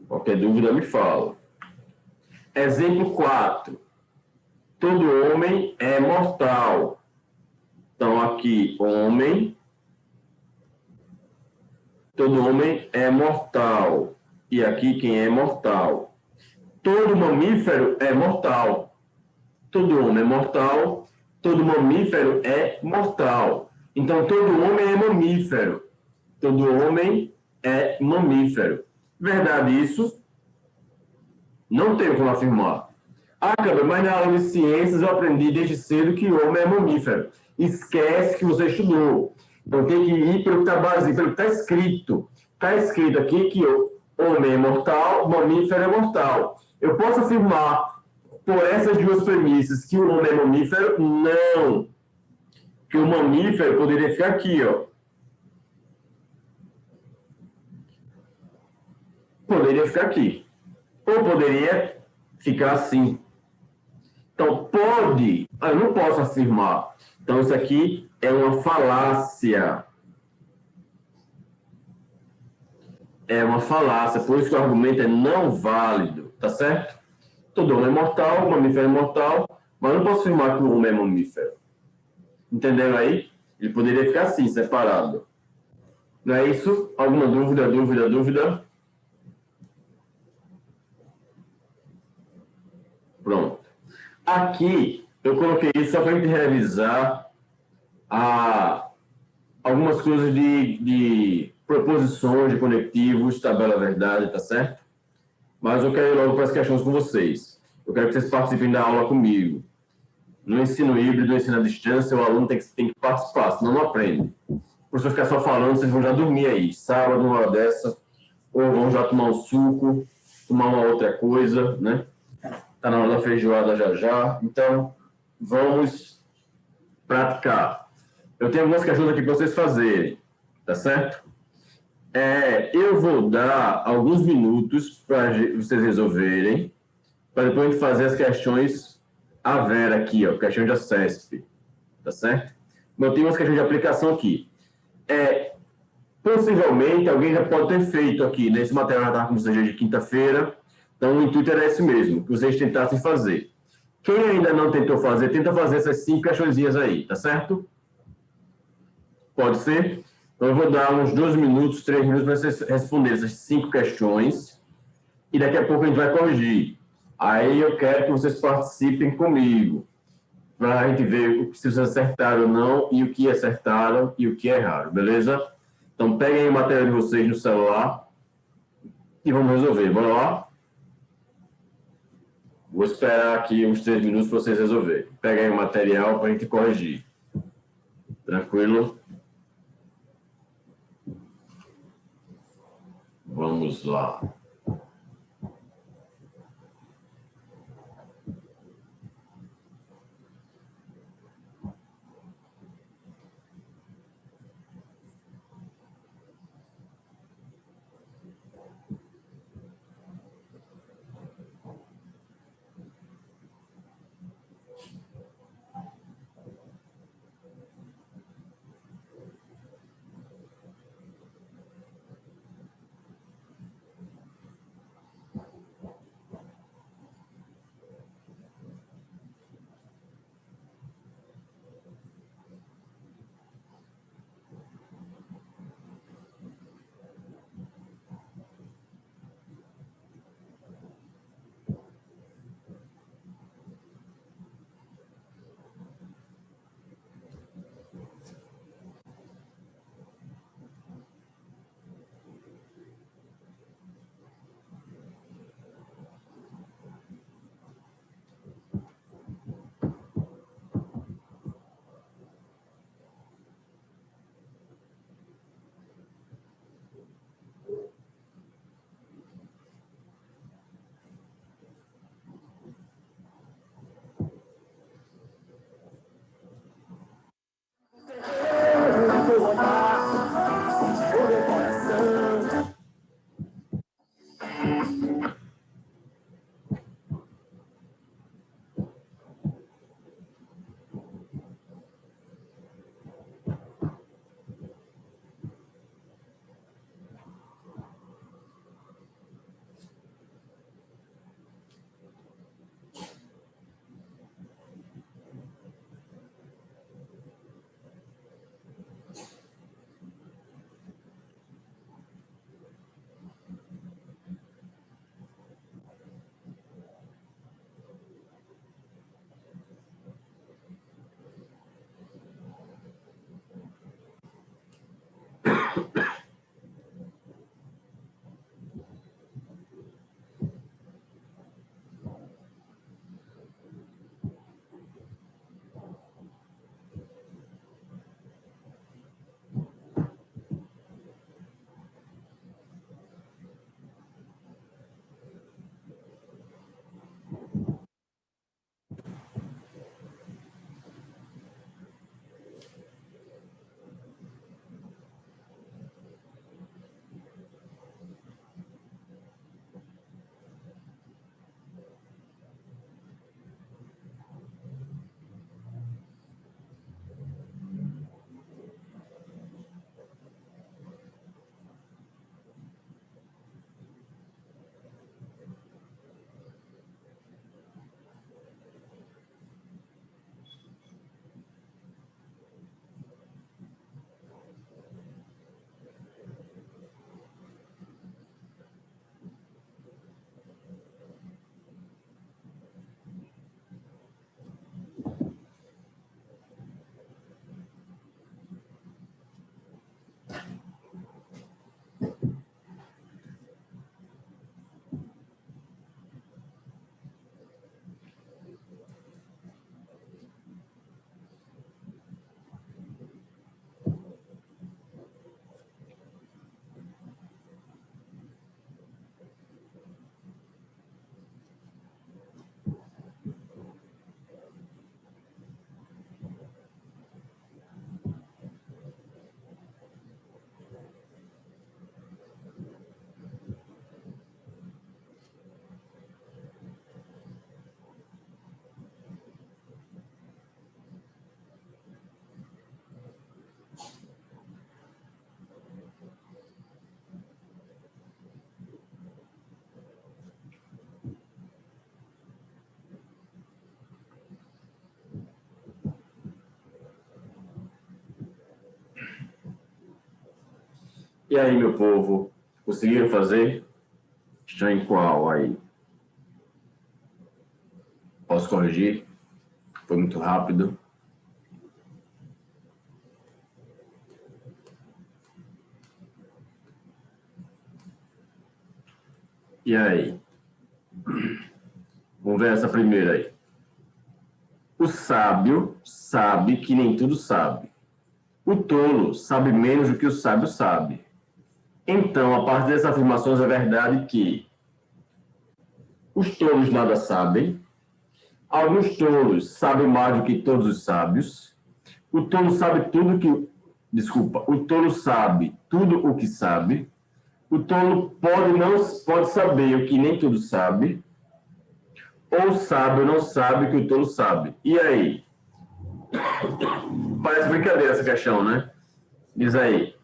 Qualquer dúvida me fala. Exemplo 4. Todo homem é mortal. Então, aqui, homem. Todo homem é mortal. E aqui, quem é mortal? Todo mamífero é mortal. Todo homem é mortal. Todo mamífero é mortal. Então, todo homem é mamífero. Todo homem é mamífero. Verdade isso? Não tenho como afirmar. Ah, Câmara, mas na aula de ciências eu aprendi desde cedo que o homem é mamífero. Esquece que você estudou. Então tem que ir pelo que está baseado, pelo que está escrito. Está escrito aqui que o homem é mortal, mamífero é mortal. Eu posso afirmar, por essas duas premissas, que o homem é mamífero? Não. Que o mamífero poderia ficar aqui, ó. Poderia ficar aqui. Ou poderia ficar assim. Então, pode. Eu não posso afirmar. Então, isso aqui é uma falácia. É uma falácia. Por isso que o argumento é não válido. Tá certo? Todo homem é mortal, o mamífero é mortal, mas não posso afirmar que o homem é mamífero. Entenderam aí? Ele poderia ficar assim, separado. Não é isso? Alguma dúvida? Pronto. Aqui, eu coloquei isso só para a gente revisar algumas coisas de proposições, de conectivos, tabela verdade, tá certo? Mas eu quero ir logo para as questões com vocês. Eu quero que vocês participem da aula comigo. No ensino híbrido, no ensino à distância, o aluno tem que participar, senão não aprende. O professor ficar só falando, vocês vão já dormir aí, sábado, uma hora dessa, ou vão já tomar um suco, tomar uma outra coisa, né? Está na hora da feijoada já. Então, vamos praticar. Eu tenho algumas questões aqui para vocês fazerem, tá certo? Eu vou dar alguns minutos para vocês resolverem, para depois a gente fazer as questões a Vera aqui, ó, questão de ACESP, tá certo? Mas eu tenho umas questões de aplicação aqui. Possivelmente, alguém já pode ter feito aqui, nesse material já estava com vocês de quinta-feira. Então, o intuito era esse mesmo, que vocês tentassem fazer. Quem ainda não tentou fazer, tenta fazer essas 5 questõezinhas aí, tá certo? Pode ser? Então, eu vou dar uns 2 minutos, 3 minutos para vocês responderem essas 5 questões e daqui a pouco a gente vai corrigir. Aí eu quero que vocês participem comigo, para a gente ver se vocês acertaram ou não, e o que acertaram e o que erraram, beleza? Então, peguem o material de vocês no celular e vamos resolver. Bora lá? Vou esperar aqui uns 3 minutos para vocês resolverem. Pega aí o material para a gente corrigir. Tranquilo? Vamos lá. E aí, meu povo, conseguiram fazer? Está em qual aí? Posso corrigir? Foi muito rápido. E aí? Vamos ver essa primeira aí. O sábio sabe que nem tudo sabe. O tolo sabe menos do que o sábio sabe. Então, a partir dessas afirmações, é verdade que os tolos nada sabem, alguns tolos sabem mais do que todos os sábios, o tolo sabe tudo que... Desculpa, o tolo sabe tudo o que sabe, o tolo pode saber o que nem tudo sabe, ou o sábio não sabe o que o tolo sabe. E aí? Parece brincadeira essa questão, né? Diz aí.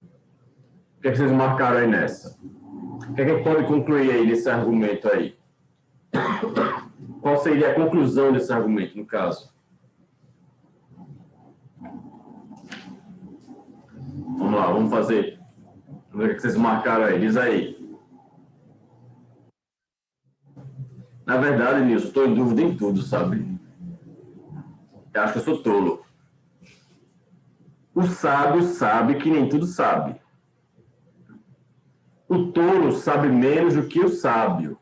O que é que vocês marcaram aí nessa? O que é que pode concluir aí nesse argumento aí? Qual seria a conclusão desse argumento, no caso? Vamos lá, vamos fazer. Vamos ver o que vocês marcaram aí. Diz aí. Na verdade, Nilson, estou em dúvida em tudo, sabe? Eu acho que eu sou tolo. O sábio sabe que nem tudo sabe. O tolo sabe menos do que o sábio.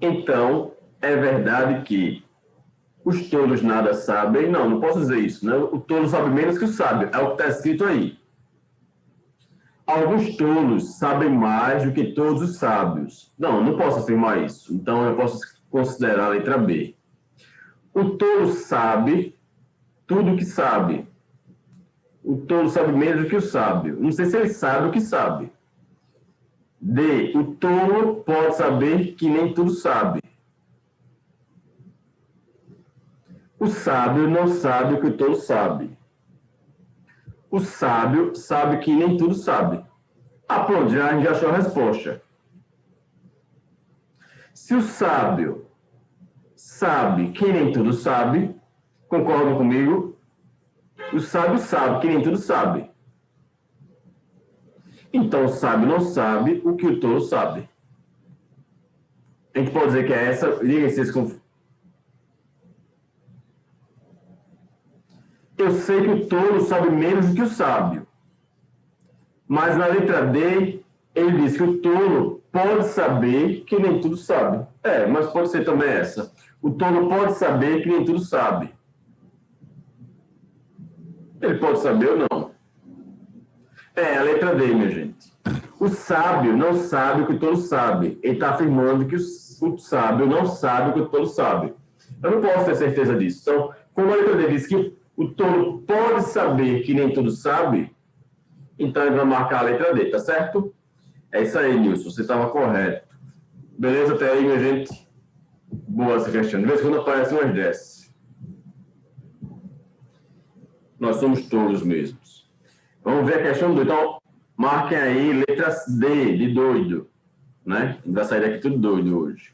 Então, é verdade que os tolos nada sabem. Não, não posso dizer isso, né? O tolo sabe menos que o sábio. É o que está escrito aí. Alguns tolos sabem mais do que todos os sábios. Não, não posso afirmar isso. Então, eu posso considerar a letra B. O tolo sabe tudo o que sabe. O tolo sabe menos do que o sábio. Não sei se ele sabe o que sabe. D. O tolo pode saber que nem tudo sabe. O sábio não sabe o que o tolo sabe. O sábio sabe que nem tudo sabe. Ah, pronto, a gente já achou a resposta. Se o sábio sabe que nem tudo sabe, concordam comigo? O sábio sabe que nem tudo sabe. Então, o sábio não sabe o que o tolo sabe. A gente pode dizer que é essa... Diga se vocês... Eu sei que o tolo sabe menos do que o sábio. Mas na letra D, ele diz que o tolo pode saber que nem tudo sabe. É, mas pode ser também essa. O tolo pode saber que nem tudo sabe. Ele pode saber ou não. É, a letra D, minha gente. O sábio não sabe o que o tolo sabe. Ele está afirmando que o sábio não sabe o que o tolo sabe. Eu não posso ter certeza disso. Então, como a letra D diz que o tolo pode saber que nem tudo sabe, então ele vai marcar a letra D, tá certo? É isso aí, Nilson. Você estava correto. Beleza até aí, minha gente? Boa essa questão. De vez em quando aparece umas dessas. Nós somos tolos mesmos. Vamos ver a questão 2. Então, marquem aí letra D, de doido. Né? Vai sair daqui tudo doido hoje.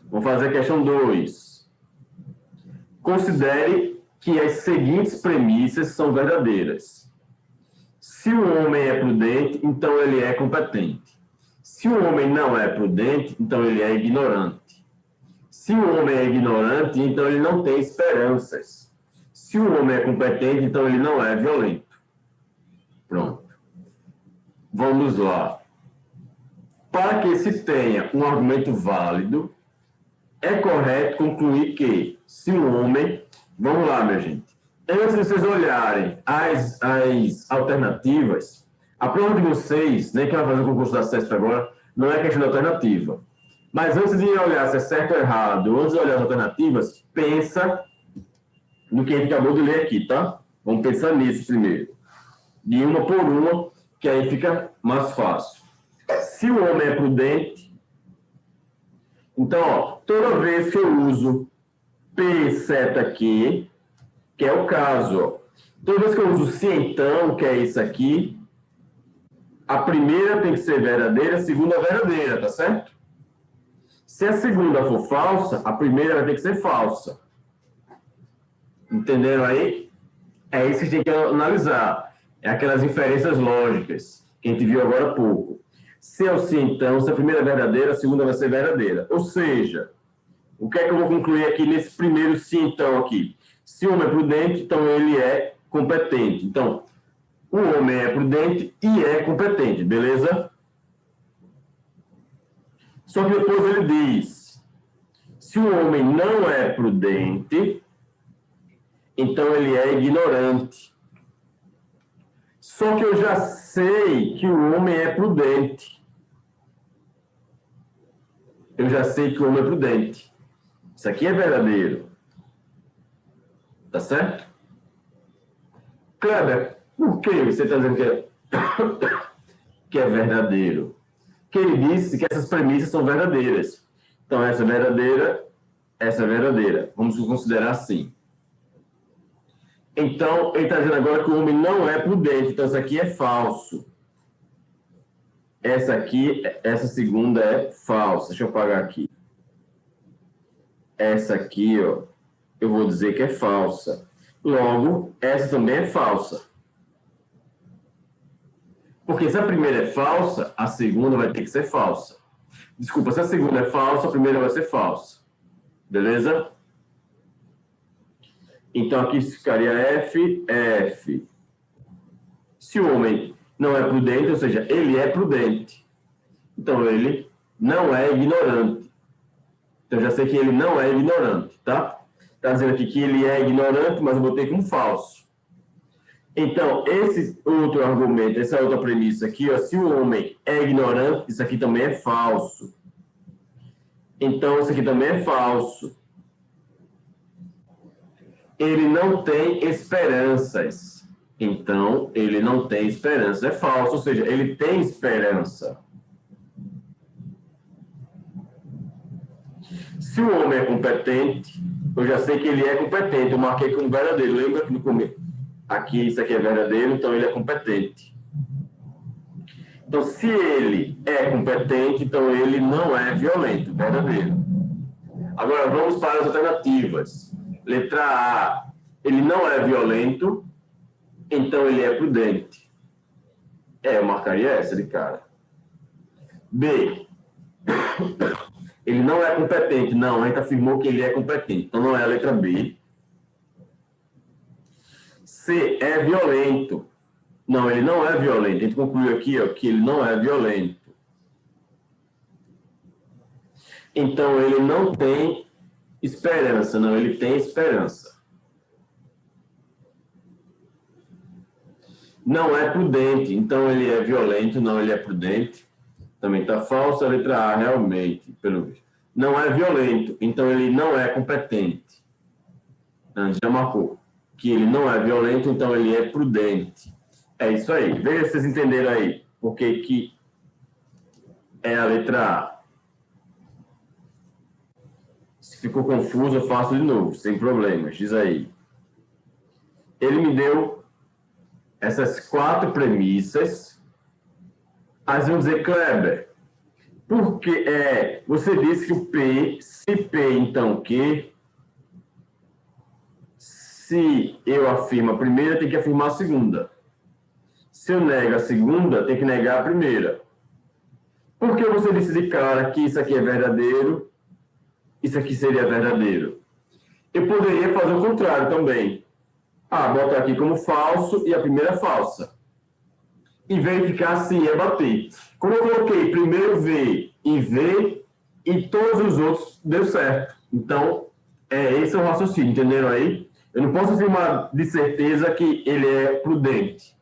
Vamos fazer a questão 2. Considere que as seguintes premissas são verdadeiras. Se o homem é prudente, então ele é competente. Se o homem não é prudente, então ele é ignorante. Se o homem é ignorante, então ele não tem esperanças. Se o homem é competente, então ele não é violento. Pronto. Vamos lá. Para que se tenha um argumento válido, é correto concluir que, se um homem... Vamos lá, minha gente. Antes de vocês olharem as alternativas, a prova de vocês, nem que vai fazer o concurso da CESP agora, não é questão de alternativa. Mas antes de olhar se é certo ou errado, antes de olhar as alternativas, pensa no que a gente acabou de ler aqui, tá? Vamos pensar nisso primeiro. De uma por uma, que aí fica mais fácil. Se o homem é prudente, então, ó, toda vez que eu uso P seta aqui, que é o caso, ó, toda vez que eu uso se então, que é isso aqui, a primeira tem que ser verdadeira, a segunda verdadeira, tá certo? Se a segunda for falsa, a primeira vai ter que ser falsa. Entenderam aí? É isso que a gente tem que analisar. É aquelas inferências lógicas que a gente viu agora há pouco. Se é o se então, se a primeira é verdadeira, a segunda vai ser verdadeira. Ou seja, o que é que eu vou concluir aqui nesse primeiro se então aqui? Se o homem é prudente, então ele é competente. Então, o homem é prudente e é competente, beleza? Só que depois ele diz, se o homem não é prudente, então ele é ignorante. Só que eu já sei que o homem é prudente. Eu já sei que o homem é prudente. Isso aqui é verdadeiro. Tá certo? Kleber, por que você está dizendo que é verdadeiro? Porque ele disse que essas premissas são verdadeiras. Então, essa é verdadeira, essa é verdadeira. Vamos considerar assim. Então, ele está dizendo agora que o homem não é prudente. Então, isso aqui é falso. Essa segunda é falsa. Deixa eu apagar aqui. Essa aqui, ó, eu vou dizer que é falsa. Logo, essa também é falsa. Porque se a primeira é falsa, a segunda vai ter que ser falsa. Desculpa, se a segunda é falsa, a primeira vai ser falsa. Beleza? Então, aqui ficaria F. Se o homem não é prudente, ou seja, ele é prudente. Então, ele não é ignorante. Então, já sei que ele não é ignorante, tá? Está dizendo aqui que ele é ignorante, mas eu botei como falso. Então, esse outro argumento, essa outra premissa aqui, ó, se o homem é ignorante, isso aqui também é falso. Então, isso aqui também é falso. Ele não tem esperanças. Então, ele não tem esperança. É falso, ou seja, ele tem esperança. Se o homem é competente, eu já sei que ele é competente. Eu marquei como verdadeiro. Lembra que no começo? Aqui, isso aqui é verdadeiro, então ele é competente. Então, se ele é competente, então ele não é violento, verdadeiro. Agora, vamos para as alternativas. Letra A, ele não é violento, então ele é prudente. Eu marcaria essa de cara. B, ele não é competente. Não, a gente afirmou que ele é competente, então não é a letra B. C, é violento. Não, ele não é violento. A gente concluiu aqui, ó, que ele não é violento. Então, ele não tem esperança. Não, ele tem esperança. Não é prudente. Então, ele é violento. Não, ele é prudente. Também está falso a letra A, realmente, pelo visto. Não é violento. Então, ele não é competente. Antes já marcou que ele não é violento, então ele é prudente. É isso aí. Veja se vocês entenderam aí. Porque que é a letra A. Se ficou confuso, eu faço de novo, sem problemas. Diz aí. Ele me deu essas 4 premissas. Aí vocês vão dizer, Kleber, porque você disse que o P, se P, então Q, se eu afirmo a primeira, tem que afirmar a segunda. Se eu nego a segunda, tem que negar a primeira. Por que você disse de cara que isso aqui é verdadeiro, isso aqui seria verdadeiro? Eu poderia fazer o contrário também. Botar aqui como falso e a primeira é falsa. E verificar se ia bater. Como eu coloquei primeiro V e V, e todos os outros deu certo. Então, esse é o raciocínio, entenderam aí? Eu não posso afirmar de certeza que ele é prudente.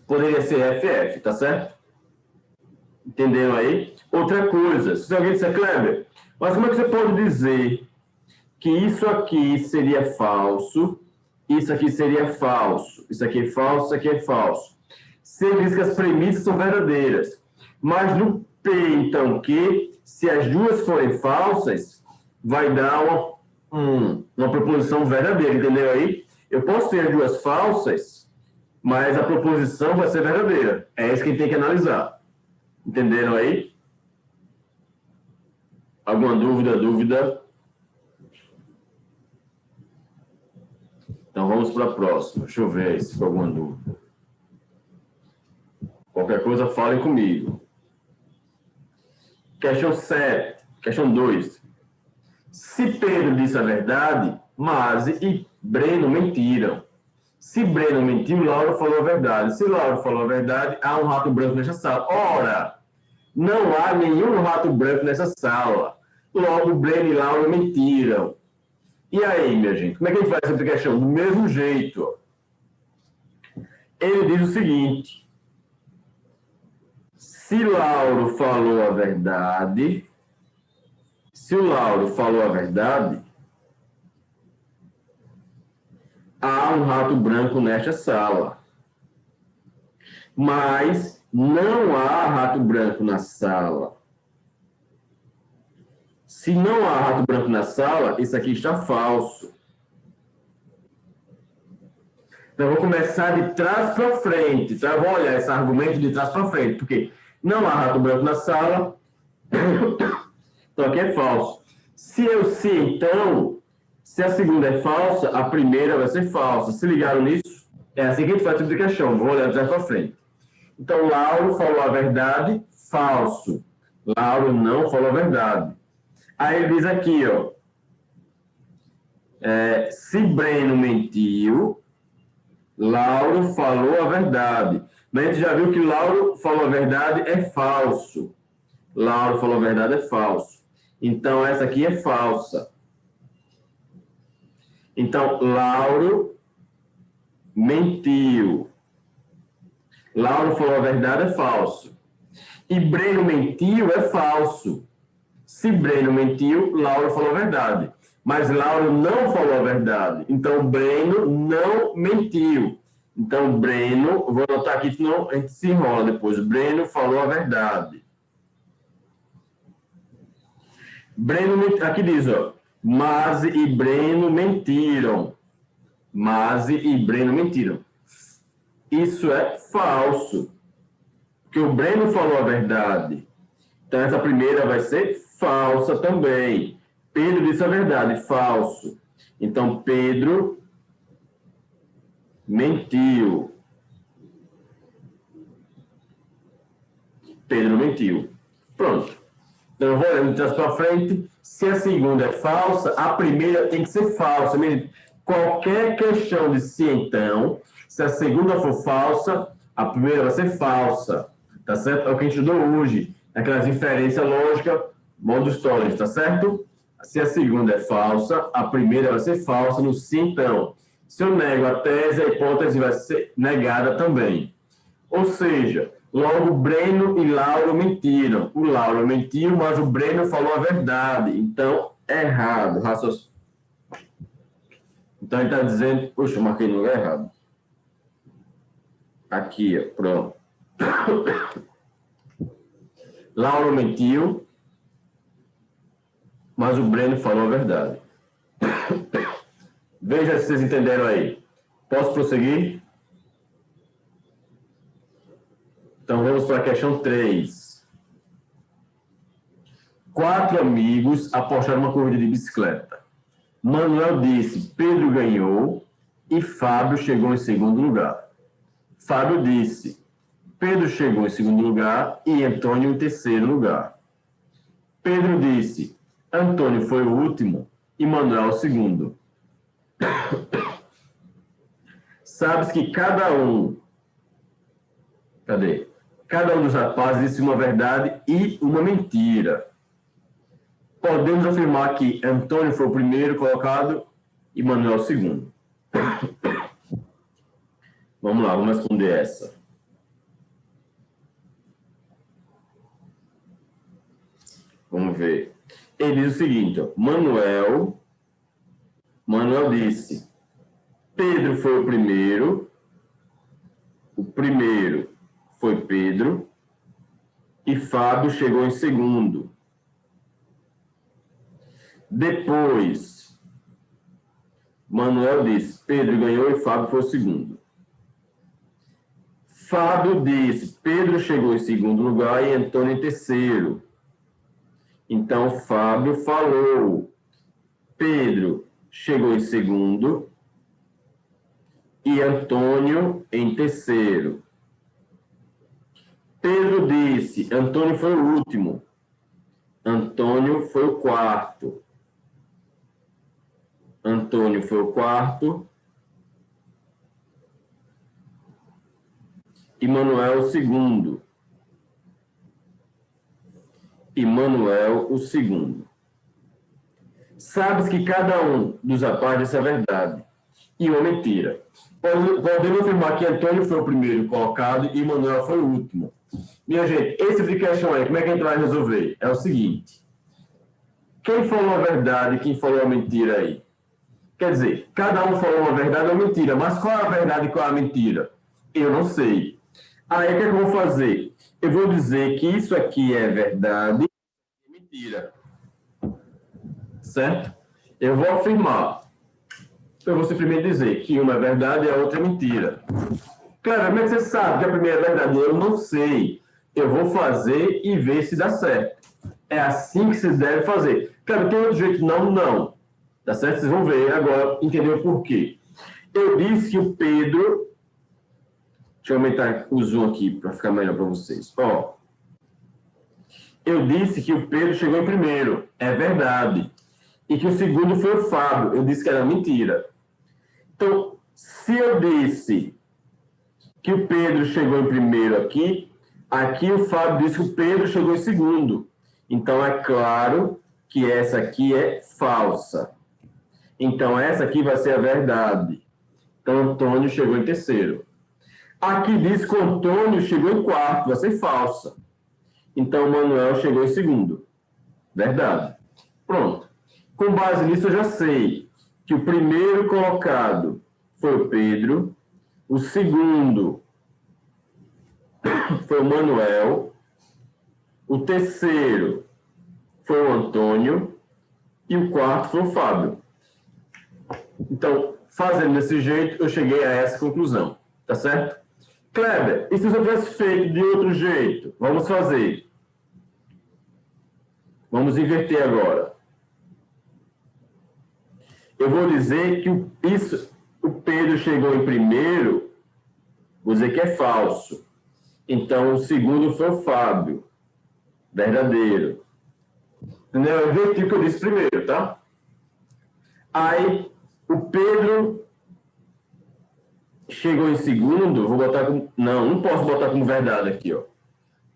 Poderia ser FF, tá certo? Entenderam aí? Outra coisa, se alguém disser, Kleber, mas como é que você pode dizer que isso aqui seria falso, isso aqui seria falso, isso aqui é falso, isso aqui é falso? Você diz que as premissas são verdadeiras, mas no P, então, que se as duas forem falsas, vai dar uma proposição verdadeira, entendeu aí? Eu posso ter as duas falsas, mas a proposição vai ser verdadeira. É isso que a gente tem que analisar. Entenderam aí? Alguma dúvida? Então vamos para a próxima. Deixa eu ver se ficou alguma dúvida. Qualquer coisa, falem comigo. Questão 7. Questão 2. Se Pedro disse a verdade, Mase e Breno mentiram. Se Breno mentiu, Laura falou a verdade. Se Laura falou a verdade, há um rato branco nesta sala. Ora, Não há nenhum rato branco nessa sala. Logo, Breno e Laura mentiram. E aí, minha gente, como é que a gente faz essa questão? Do mesmo jeito. Ó. Ele diz o seguinte: se Lauro falou a verdade, se o Lauro falou a verdade, há um rato branco nesta sala. Mas não há rato branco na sala. Se não há rato branco na sala, isso aqui está falso. Então, eu vou começar de trás para frente. Então, eu vou olhar esse argumento de trás para frente, porque não há rato branco na sala, então aqui é falso. Se então, se a segunda é falsa, a primeira vai ser falsa. Se ligaram nisso? É assim que a gente faz a explicação. Vou olhar de trás para frente. Então, Lauro falou a verdade, falso. Lauro não falou a verdade. Aí ele diz aqui, ó, se Breno mentiu, Lauro falou a verdade. Mas a gente já viu que Lauro falou a verdade é falso. Lauro falou a verdade é falso. Então, essa aqui é falsa. Então, Lauro mentiu. Lauro falou a verdade é falso. E Breno mentiu é falso. Se Breno mentiu, Lauro falou a verdade. Mas Lauro não falou a verdade. Então, Breno não mentiu. Então, Breno, vou anotar aqui, senão a gente se enrola depois. Breno falou a verdade. Breno, aqui diz, ó, Mase e Breno mentiram. Mase e Breno mentiram. Isso é falso. Porque o Breno falou a verdade. Então, essa primeira vai ser falsa também. Pedro disse a verdade, falso. Então, Pedro mentiu. Pedro mentiu. Pronto. Então, eu vou olhando de trás para frente. Se a segunda é falsa, a primeira tem que ser falsa. Qualquer questão de se então, se a segunda for falsa, a primeira vai ser falsa. Tá certo? É o que a gente estudou hoje. Aquelas inferências lógicas, modo histórico, tá certo? Se a segunda é falsa, a primeira vai ser falsa no se então. Se eu nego a tese, a hipótese vai ser negada também. Ou seja, logo Breno e Lauro mentiram. O Lauro mentiu, mas o Breno falou a verdade. Então, errado. Então, ele está dizendo... Poxa, eu marquei no lugar errado. Aqui, ó, pronto. Lauro mentiu, mas o Breno falou a verdade. Veja se vocês entenderam aí. Posso prosseguir? Então, vamos para a questão 3. 4 amigos apostaram uma corrida de bicicleta. Manuel disse, Pedro ganhou e Fábio chegou em segundo lugar. Fábio disse, Pedro chegou em segundo lugar e Antônio em terceiro lugar. Pedro disse, Antônio foi o último e Manuel o segundo. Sabes que cada um dos rapazes disse uma verdade e uma mentira. Podemos afirmar que Antônio foi o primeiro colocado e Manuel o segundo. Vamos lá, vamos responder essa. Vamos ver. Ele diz o seguinte, ó, Manuel disse, Pedro foi o primeiro foi Pedro, e Fábio chegou em segundo. Depois, Manuel disse, Pedro ganhou e Fábio foi o segundo. Fábio disse, Pedro chegou em segundo lugar e Antônio em terceiro. Então, Fábio falou, Pedro chegou em segundo e Antônio em terceiro. Pedro disse, Antônio foi o último. Antônio foi o quarto. Antônio foi o quarto. E Manuel o segundo. e Manuel o segundo. Sabes que cada um dos rapazes é verdade e uma mentira. Podemos afirmar que Antônio foi o primeiro colocado e Manuel foi o último. Minha gente, esse tipo de questão aí, como é que a gente vai resolver? É o seguinte: quem falou a verdade e quem falou a mentira aí? Quer dizer, cada um falou uma verdade ou mentira, mas qual é a verdade e qual é a mentira? Eu não sei. Aí o que é que eu vou fazer? Eu vou dizer que isso aqui é verdade e mentira. Certo? Eu vou afirmar. Eu vou simplesmente dizer que uma é verdade e a outra é mentira. Claro, como é que você sabe que a primeira é verdade? Eu não sei. Eu vou fazer e ver se dá certo. É assim que se deve fazer. Claro, tem outro jeito? Não. Tá certo? Vocês vão ver agora, entender o porquê. Eu disse que o Pedro... Deixa eu aumentar o zoom aqui para ficar melhor para vocês. Ó, eu disse que o Pedro chegou em primeiro. É verdade. E que o segundo foi o Fábio. Eu disse que era mentira. Então, se eu disse que o Pedro chegou em primeiro aqui, aqui o Fábio disse que o Pedro chegou em segundo. Então, é claro que essa aqui é falsa. Então, essa aqui vai ser a verdade. Então, Antônio chegou em terceiro. Aqui diz que o Antônio chegou em quarto, vai ser falsa. Então, o Manuel chegou em segundo. Verdade. Pronto. Com base nisso, eu já sei que o primeiro colocado foi o Pedro, o segundo foi o Manuel, o terceiro foi o Antônio e o quarto foi o Fábio. Então, fazendo desse jeito, eu cheguei a essa conclusão. Tá certo? Kleber, e se eu tivesse feito de outro jeito? Vamos fazer. Vamos inverter agora. Eu vou dizer que o Pedro chegou em primeiro, vou dizer que é falso. Então, o segundo foi o Fábio. Verdadeiro. Entendeu? Eu inverti o que eu disse primeiro, tá? Aí, o Pedro chegou em segundo, vou botar como... Não posso botar como verdade aqui, ó.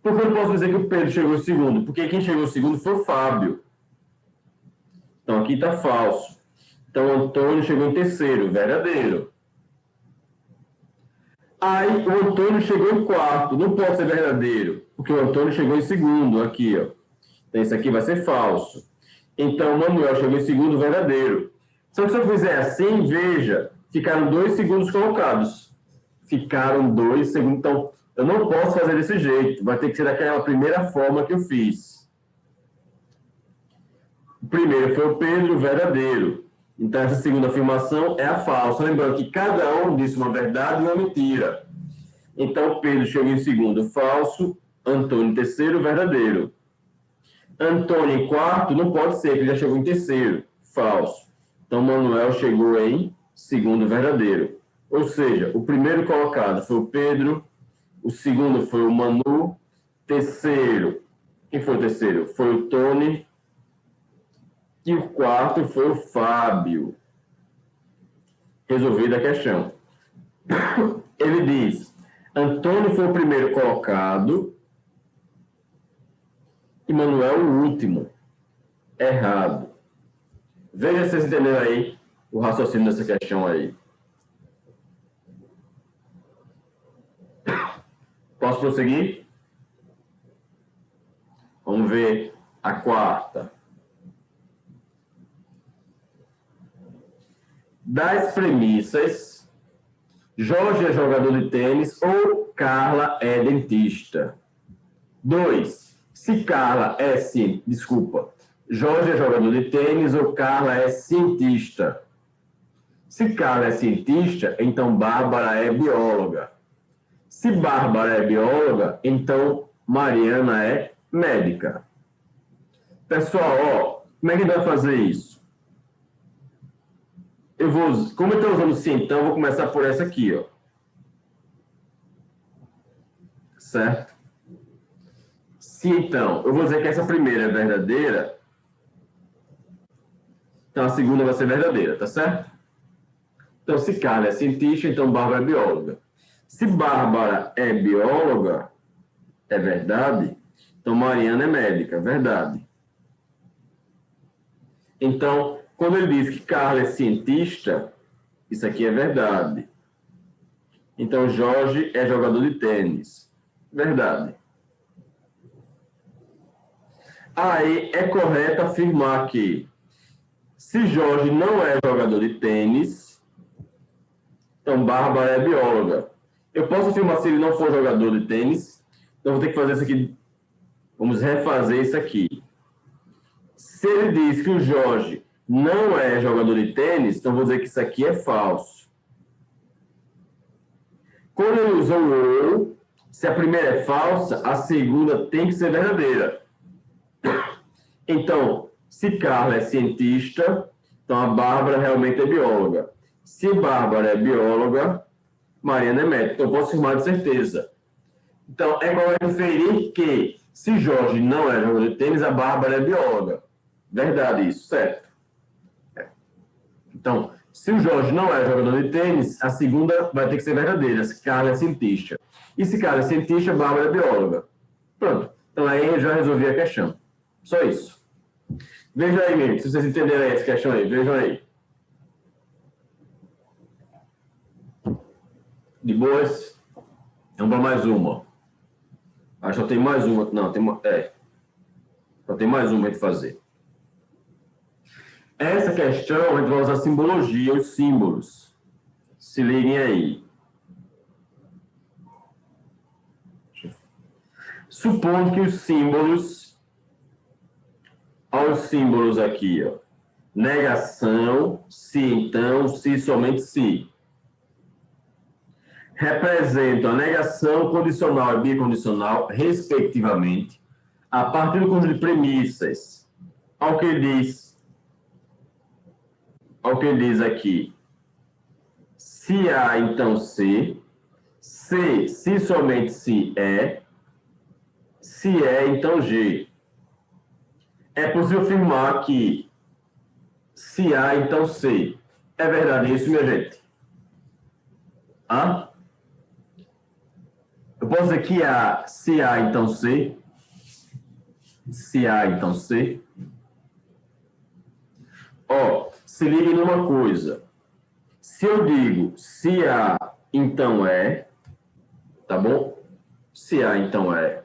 Por que eu não posso dizer que o Pedro chegou em segundo? Porque quem chegou em segundo foi o Fábio. Então, aqui está falso. Então, Antônio chegou em terceiro, verdadeiro. Aí, o Antônio chegou em quarto, não pode ser verdadeiro, porque o Antônio chegou em segundo, aqui, ó. Então, isso aqui vai ser falso. Então, o Manuel chegou em segundo, verdadeiro. Só que se eu fizer assim, veja, ficaram 2 segundos colocados. Ficaram 2 segundos. Então, eu não posso fazer desse jeito. Vai ter que ser daquela primeira forma que eu fiz. O primeiro foi o Pedro, verdadeiro. Então, essa segunda afirmação é a falsa. Lembrando que cada um disse uma verdade e uma mentira. Então, Pedro chegou em segundo, falso. Antônio em terceiro, verdadeiro. Antônio em quarto, não pode ser, porque ele já chegou em terceiro, falso. Então, Manuel chegou em segundo, verdadeiro. Ou seja, o primeiro colocado foi o Pedro, o segundo foi o Manu, terceiro, quem foi o terceiro? Foi o Tony, e o quarto foi o Fábio. Resolvida a questão. Ele diz, Antônio foi o primeiro colocado e Manuel o último. Errado. Veja se vocês entenderam aí o raciocínio dessa questão aí. Posso prosseguir? Vamos ver a quarta. Das premissas, Jorge é jogador de tênis ou Carla é dentista. 2. Se Carla é Jorge é jogador de tênis ou Carla é cientista. Se Carla é cientista, então Bárbara é bióloga. Se Bárbara é bióloga, então Mariana é médica. Pessoal, ó, como é que vai fazer isso? Como eu estou usando o cientão, vou começar por essa aqui, ó. Certo? Se então, eu vou dizer que essa primeira é verdadeira, então a segunda vai ser verdadeira, tá certo? Então, se Carla é cientista, então Bárbara é bióloga. Se Bárbara é bióloga, é verdade, Então, Mariana é médica, verdade. Então, quando ele diz que Carla é cientista, isso aqui é verdade. Então, Jorge é jogador de tênis. Verdade. Aí, é correto afirmar que se Jorge não é jogador de tênis, então Bárbara é bióloga. Eu posso afirmar se ele não for jogador de tênis, então vou ter que fazer isso aqui. Vamos refazer isso aqui. Se ele diz que o Jorge não é jogador de tênis, então vou dizer que isso aqui é falso. Quando ele usou o ou, se a primeira é falsa, a segunda tem que ser verdadeira. Então, se Carla é cientista, então a Bárbara realmente é bióloga. Se Bárbara é bióloga, Mariana é médica. Então, eu posso afirmar de certeza. Então, é correto inferir que, se Jorge não é jogador de tênis, a Bárbara é bióloga. Verdade isso, certo? Então, se o Jorge não é jogador de tênis, a segunda vai ter que ser verdadeira, se Carla é cientista. E se Carla é cientista, Bárbara é bióloga. Pronto. Então, aí eu já resolvi a questão. Só isso. Veja aí, mesmo, se vocês entenderem essa questão aí. Vejam aí. De boas? Vamos para mais uma. Acho que só tem mais uma. Não, tem uma. Só tem mais uma para fazer. Essa questão a gente vai usar simbologia, os símbolos. Se liguem aí. Supondo que os símbolos, olha os símbolos aqui, ó. Negação, se então, se somente se. Representam a negação condicional e bicondicional, respectivamente, a partir do conjunto de premissas. Olha o que ele diz. Olha o que ele diz aqui. Se A, então se. Se somente se é. Se é, então G. É possível afirmar que se A, então C. É verdade isso, minha gente? Hã? Eu posso dizer que se A, então C. Se A, então C. Ó, se ligue numa coisa. Se eu digo se A, então é. Tá bom? Se A, então é.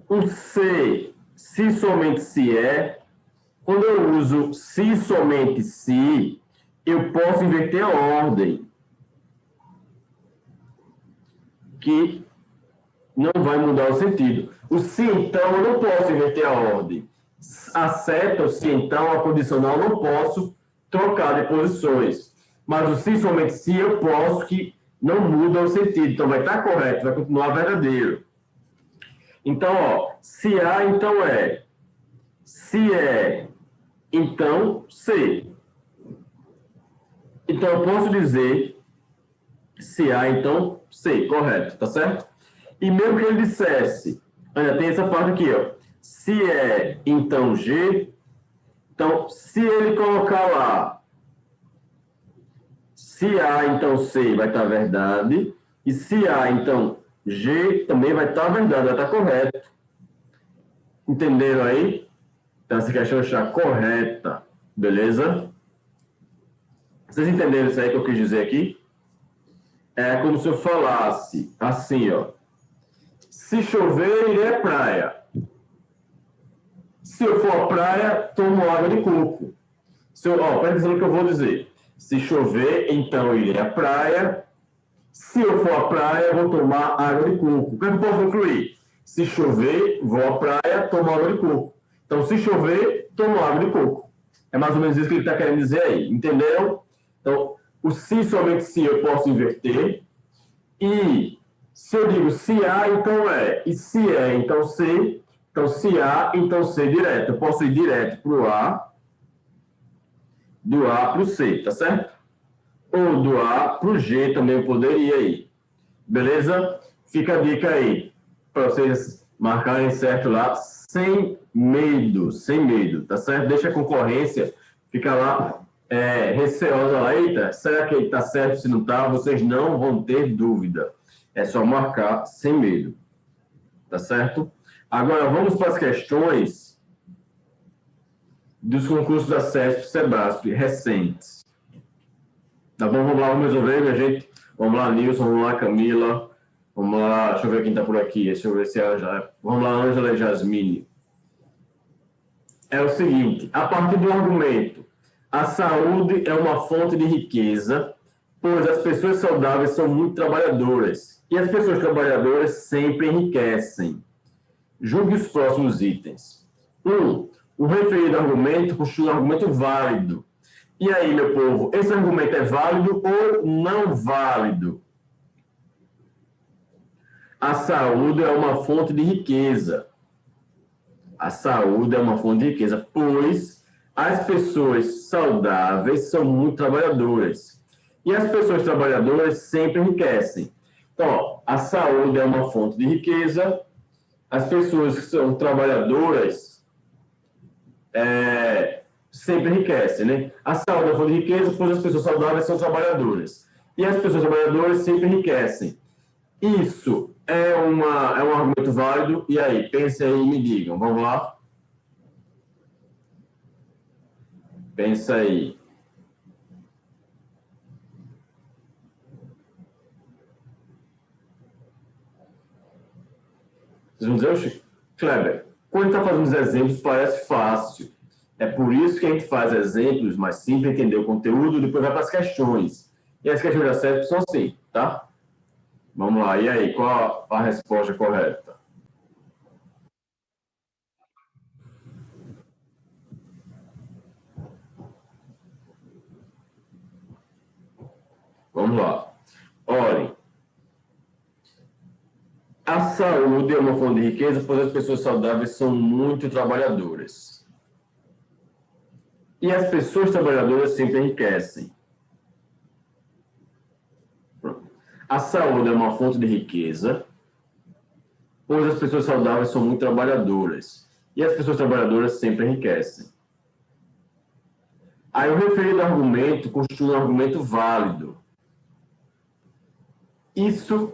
O se somente se é, quando eu uso se somente se, eu posso inverter a ordem, que não vai mudar o sentido. O se então, eu não posso inverter a ordem. A seta, o se então, a condicional, eu não posso trocar de posições. Mas o se somente se, eu posso, que não muda o sentido. Então, vai estar correto, vai continuar verdadeiro. Então, ó, se A, então é. Se é, então se. Então, eu posso dizer se A, então se, correto, tá certo? E mesmo que ele dissesse, ainda tem essa parte aqui, ó. Se é, então G. Então, se ele colocar lá, se A, então C, vai estar verdade. E se A, então G, também vai estar verdade, vai estar correto. Entenderam aí? Então, essa questão está correta. Beleza? Vocês entenderam isso aí que eu quis dizer aqui? É como se eu falasse assim, ó. Se chover, irei à praia. Se eu for à praia, tomo água de coco. Presta atenção no que eu vou dizer. Se chover, então irei à praia. Se eu for à praia, vou tomar água de coco. O que eu posso concluir? Se chover, vou à praia, tomo água de coco. Então, se chover, tomo água de coco. É mais ou menos isso que ele está querendo dizer aí. Entenderam? Então, o se somente se eu posso inverter. E se eu digo se A, então é. E se é, então C. Então, se A, então C direto. Eu posso ir direto para o A. Do A para o C, tá certo? Ou do A para o G também eu poderia ir. Beleza? Fica a dica aí. Para vocês marcarem certo lá. Sem medo, tá certo? Deixa a concorrência. Fica lá receosa lá. Eita, será que ele tá certo? Se não tá, vocês não vão ter dúvida. É só marcar sem medo. Tá certo? Agora, vamos para as questões dos concursos da CESP e SEBRASP recentes. Tá bom? Vamos lá, vamos resolver, minha gente. Vamos lá, Nilson, vamos lá, Camila. Vamos lá, deixa eu ver quem está por aqui. Deixa eu ver se ela já... Vamos lá, Ângela e Jasmine. É o seguinte, a partir do argumento, a saúde é uma fonte de riqueza, pois as pessoas saudáveis são muito trabalhadoras. E as pessoas trabalhadoras sempre enriquecem. Julgue os próximos itens. 1. O referido argumento constitui um argumento válido. E aí, meu povo, esse argumento é válido ou não válido? A saúde é uma fonte de riqueza. A saúde é uma fonte de riqueza, pois as pessoas saudáveis são muito trabalhadoras. E as pessoas trabalhadoras sempre enriquecem. Então, ó, a saúde é uma fonte de riqueza, as pessoas que são trabalhadoras sempre enriquecem, né? A saúde é uma fonte de riqueza, pois as pessoas saudáveis são trabalhadoras. E as pessoas trabalhadoras sempre enriquecem. Isso é um argumento válido. E aí, pensem aí e me digam. Vamos lá? Pensa aí. Vocês vão dizer, oxe, Kleber, quando está fazendo os exemplos parece fácil. É por isso que a gente faz exemplos mais simples, entender o conteúdo e depois vai para as questões. E as questões da CESP são assim, tá? Vamos lá, e aí, qual a resposta correta? Vamos lá. Olhem, a saúde é uma fonte de riqueza, pois as pessoas saudáveis são muito trabalhadoras. E as pessoas trabalhadoras sempre enriquecem. A saúde é uma fonte de riqueza, pois as pessoas saudáveis são muito trabalhadoras. E as pessoas trabalhadoras sempre enriquecem. Aí o referido argumento constitui um argumento válido. Isso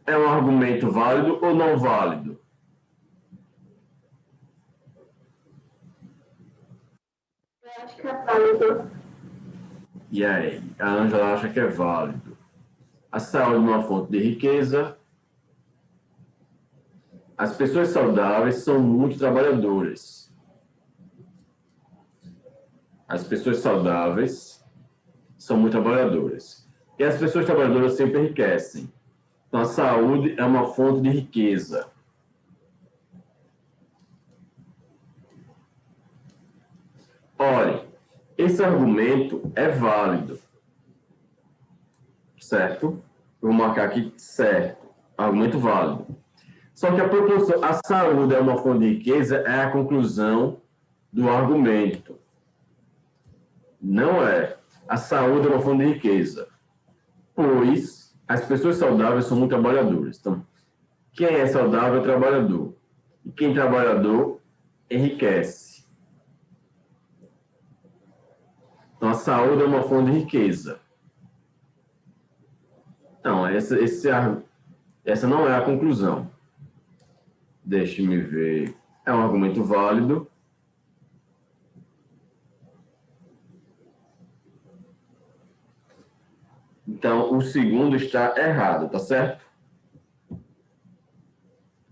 é um argumento válido ou não válido? Eu acho que é válido. E aí? A Ângela acha que é válido. A saúde é uma fonte de riqueza. As pessoas saudáveis são muito trabalhadoras. As pessoas saudáveis são muito trabalhadoras. E as pessoas trabalhadoras sempre enriquecem. Então, a saúde é uma fonte de riqueza. Olhem, esse argumento é válido. Certo? Vou marcar aqui certo. Argumento válido. Só que a proporção, a saúde é uma fonte de riqueza, é a conclusão do argumento. Não é. A saúde é uma fonte de riqueza, pois as pessoas saudáveis são muito trabalhadoras. Então, quem é saudável é trabalhador. E quem é trabalhador enriquece. Então, a saúde é uma fonte de riqueza. Não, essa não é a conclusão. Deixe-me ver. É um argumento válido. Então, o segundo está errado, tá certo?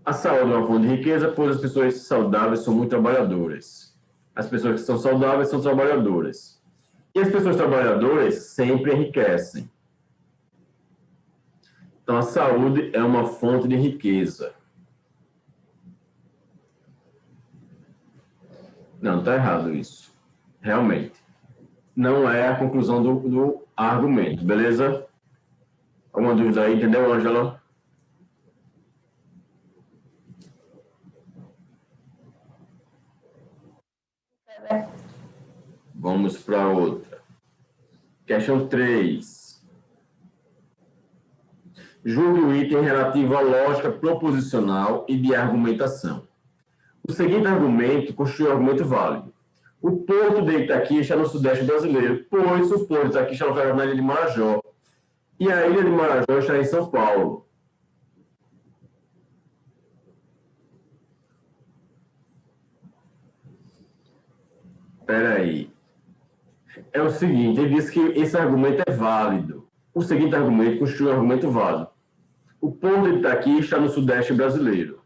A saúde é uma fonte de riqueza, pois as pessoas saudáveis são muito trabalhadoras. As pessoas que são saudáveis são trabalhadoras. E as pessoas trabalhadoras sempre enriquecem. Então, a saúde é uma fonte de riqueza. Não, está errado isso. Realmente. Não é a conclusão do argumento, beleza? Alguma dúvida aí, entendeu, Ângela? Vamos para outra. Questão 3. Julgue o item relativo à lógica proposicional e de argumentação. O seguinte argumento constitui um argumento válido. O porto de Itaqui está no sudeste brasileiro, pois o porto de Itaqui está localizado na ilha de Marajó. E a ilha de Marajó está em São Paulo. Espera aí. É o seguinte, ele disse que esse argumento é válido. O seguinte argumento constitui um argumento válido. O Porto de Itaqui está no Sudeste brasileiro.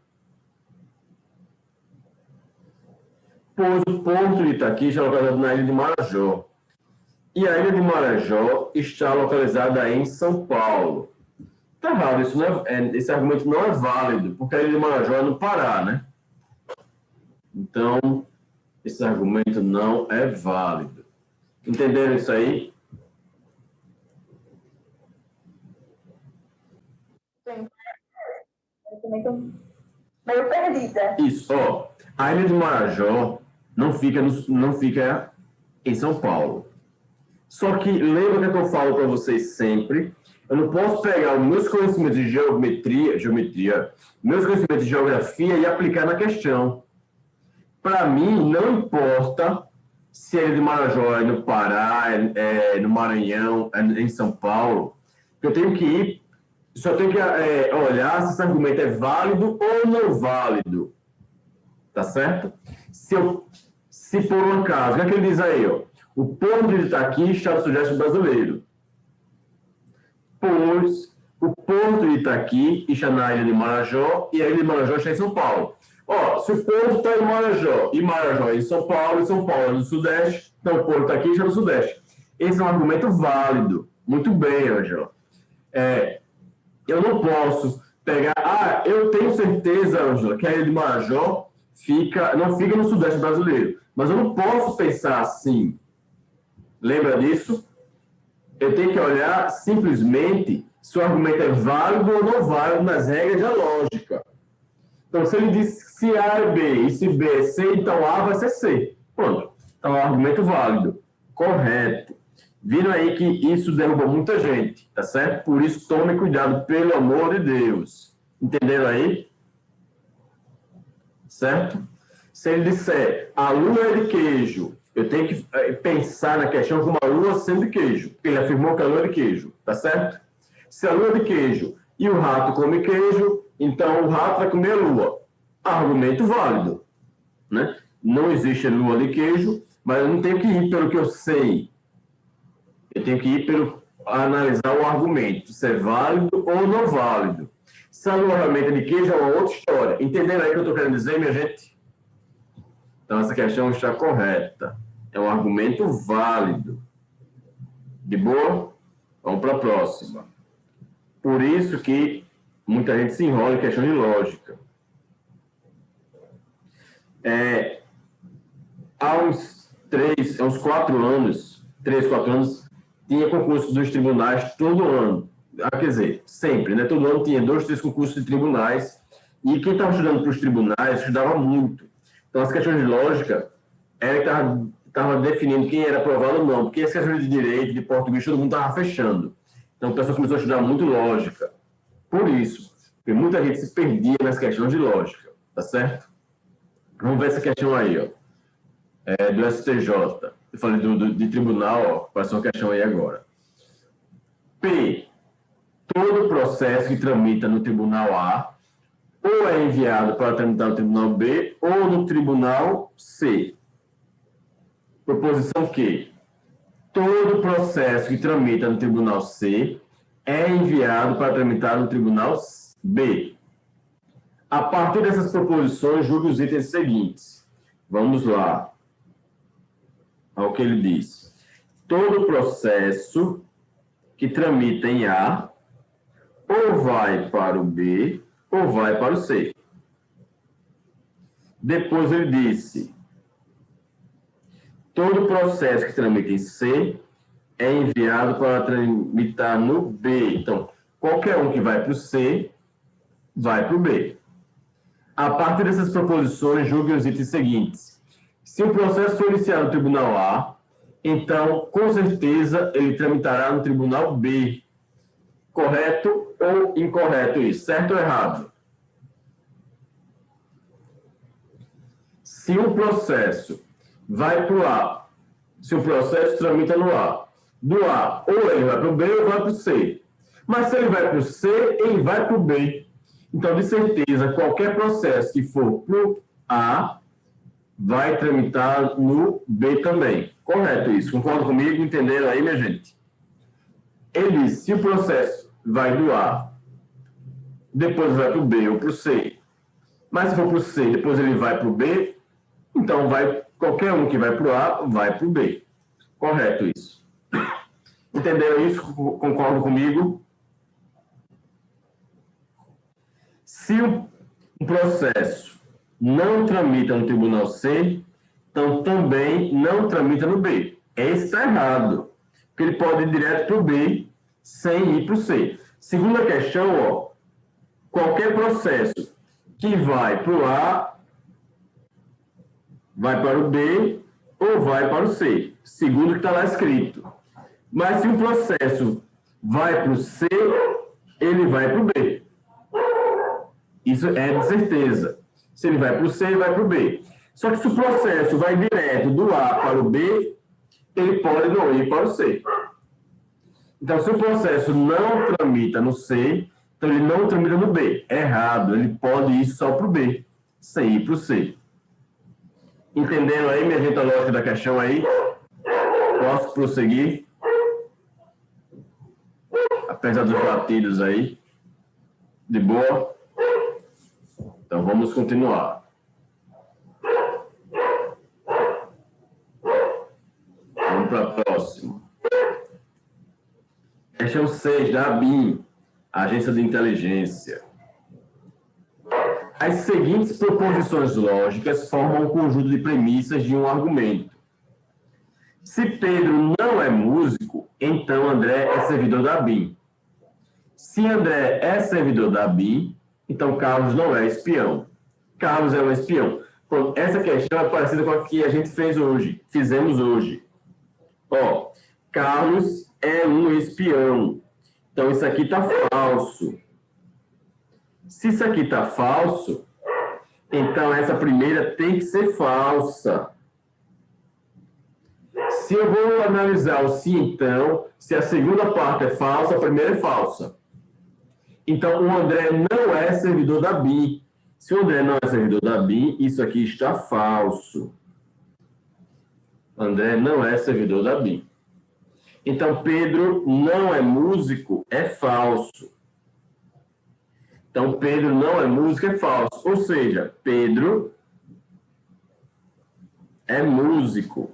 Pois o Porto de Itaqui está localizado na ilha de Marajó. E a ilha de Marajó está localizada em São Paulo. Está errado, esse argumento não é válido, porque a ilha de Marajó é no Pará, né? Então, esse argumento não é válido. Entenderam isso aí? Sim. Eu também tô meio perdida. Isso, ó. A ilha de Marajó não fica em São Paulo. Só que, lembra que eu falo para vocês sempre, eu não posso pegar os meus conhecimentos de geometria, meus conhecimentos de geografia e aplicar na questão. Para mim, não importa se é de Marajó, é no Pará, é no Maranhão, é em São Paulo. Eu tenho que ir, só tenho que olhar se esse argumento é válido ou não válido. Tá certo? Se por um acaso, o que é que ele diz aí? Ó? O Porto de Itaqui está no Sudeste brasileiro. Pois o Porto de Itaqui está na ilha de Marajó e a ilha de Marajó está em São Paulo. Ó, se o Porto está em Marajó e Marajó é em São Paulo, e São Paulo é no Sudeste, então o Porto aqui está no Sudeste. Esse é um argumento válido. Muito bem, Ângela. Eu não posso pegar... eu tenho certeza, Ângela, que a ilha de Marajó não fica no Sudeste brasileiro. Mas eu não posso pensar assim. Lembra disso? Eu tenho que olhar simplesmente se o argumento é válido ou não válido nas regras da lógica. Então, se ele diz que se A é B e se B é C, então A vai ser C. Pronto. Então, é um argumento válido. Correto. Viram aí que isso derrubou muita gente, tá certo? Por isso, tome cuidado, pelo amor de Deus. Entenderam aí? Certo? Se ele disser a lua é de queijo, eu tenho que pensar na questão como a lua sendo de queijo, porque ele afirmou que a lua é de queijo, tá certo? Se a lua é de queijo e o rato come queijo, então o rato vai comer a lua. Argumento válido, né? Não existe lua de queijo, mas eu não tenho que ir pelo que eu sei. Eu tenho que ir pelo analisar o argumento, se é válido ou não válido. Se a lua realmente é de queijo, é uma outra história. Entenderam aí o que eu estou querendo dizer, minha gente? Então, essa questão está correta. É um argumento válido. De boa? Vamos para a próxima. Por isso que muita gente se enrola em questão de lógica. Há uns 4 anos, 3, 4 anos, tinha concurso dos tribunais todo ano. Quer dizer, sempre, né? Todo ano tinha 2, 3 concursos de tribunais. E quem estava estudando para os tribunais estudava muito. Então, as questões de lógica estava definindo quem era aprovado ou não, porque as questões de direito, de português, todo mundo estava fechando. Então, a pessoa começou a estudar muito lógica. Por isso, porque muita gente se perdia nas questões de lógica, tá certo? Vamos ver essa questão aí, ó. Do STJ. Eu falei de tribunal, ó, passou uma questão aí agora. P. Todo processo que tramita no tribunal A ou é enviado para tramitar no tribunal B ou no tribunal C. Proposição Q. Todo processo que tramita no tribunal C é enviado para tramitar no tribunal B. A partir dessas proposições, julgue os itens seguintes. Vamos lá. Ao que ele diz. Todo processo que tramita em A ou vai para o B ou vai para o C. Depois ele disse, todo processo que tramita em C é enviado para tramitar no B. Então, qualquer um que vai para o C, vai para o B. A partir dessas proposições, julgue os itens seguintes. Se o processo for iniciado no tribunal A, então, com certeza, ele tramitará no tribunal B. Correto ou incorreto isso? Certo ou errado? Se o processo vai para o A, se o processo tramita no A, do A, ou ele vai para o B ou vai para o C. Mas se ele vai para o C, ele vai para o B. Então, de certeza, qualquer processo que for para o A, vai tramitar no B também. Correto isso. Concordam comigo? Entenderam aí, minha gente? Ele diz, se o processo vai do A, depois vai para o B ou para o C, mas se for para o C, depois ele vai para o B, então qualquer um que vai para o A, vai para o B. Correto isso. Entenderam isso? Concordam comigo? Se um processo não tramita no tribunal C, então também não tramita no B. Esse está errado, porque ele pode ir direto para o B sem ir para o C. Segunda questão, qualquer processo que vai para o A, vai para o B ou vai para o C, segundo o que está lá escrito. Mas se o processo vai para o C, ele vai para o B. Isso é de certeza. Se ele vai para o C, ele vai para o B. Só que se o processo vai direto do A para o B, ele pode não ir para o C. Então, se o processo não tramita no C, então ele não tramita no B. É errado, ele pode ir só para o B, sem ir para o C. Entenderam aí, minha gente, a lógica da questão aí? Posso prosseguir? Apesar dos latidos aí. De boa? Então, vamos continuar. Vamos para a próxima. Questão 6 da ABIN, Agência de Inteligência. As seguintes proposições lógicas formam um conjunto de premissas de um argumento. Se Pedro não é músico, então André é servidor da ABIN. Se André é servidor da ABIN, então Carlos não é espião. Carlos é um espião. Pronto, essa questão é parecida com a que a gente fizemos hoje. Carlos é um espião. Então, isso aqui está falso. Se isso aqui está falso, então essa primeira tem que ser falsa. Se eu vou analisar o se então, se a segunda parte é falsa, a primeira é falsa. Então, o André não é servidor da ABIN. Se o André não é servidor da ABIN, isso aqui está falso. André não é servidor da ABIN. Então, Pedro não é músico, é falso. Então, Pedro não é músico, é falso. Ou seja, Pedro é músico.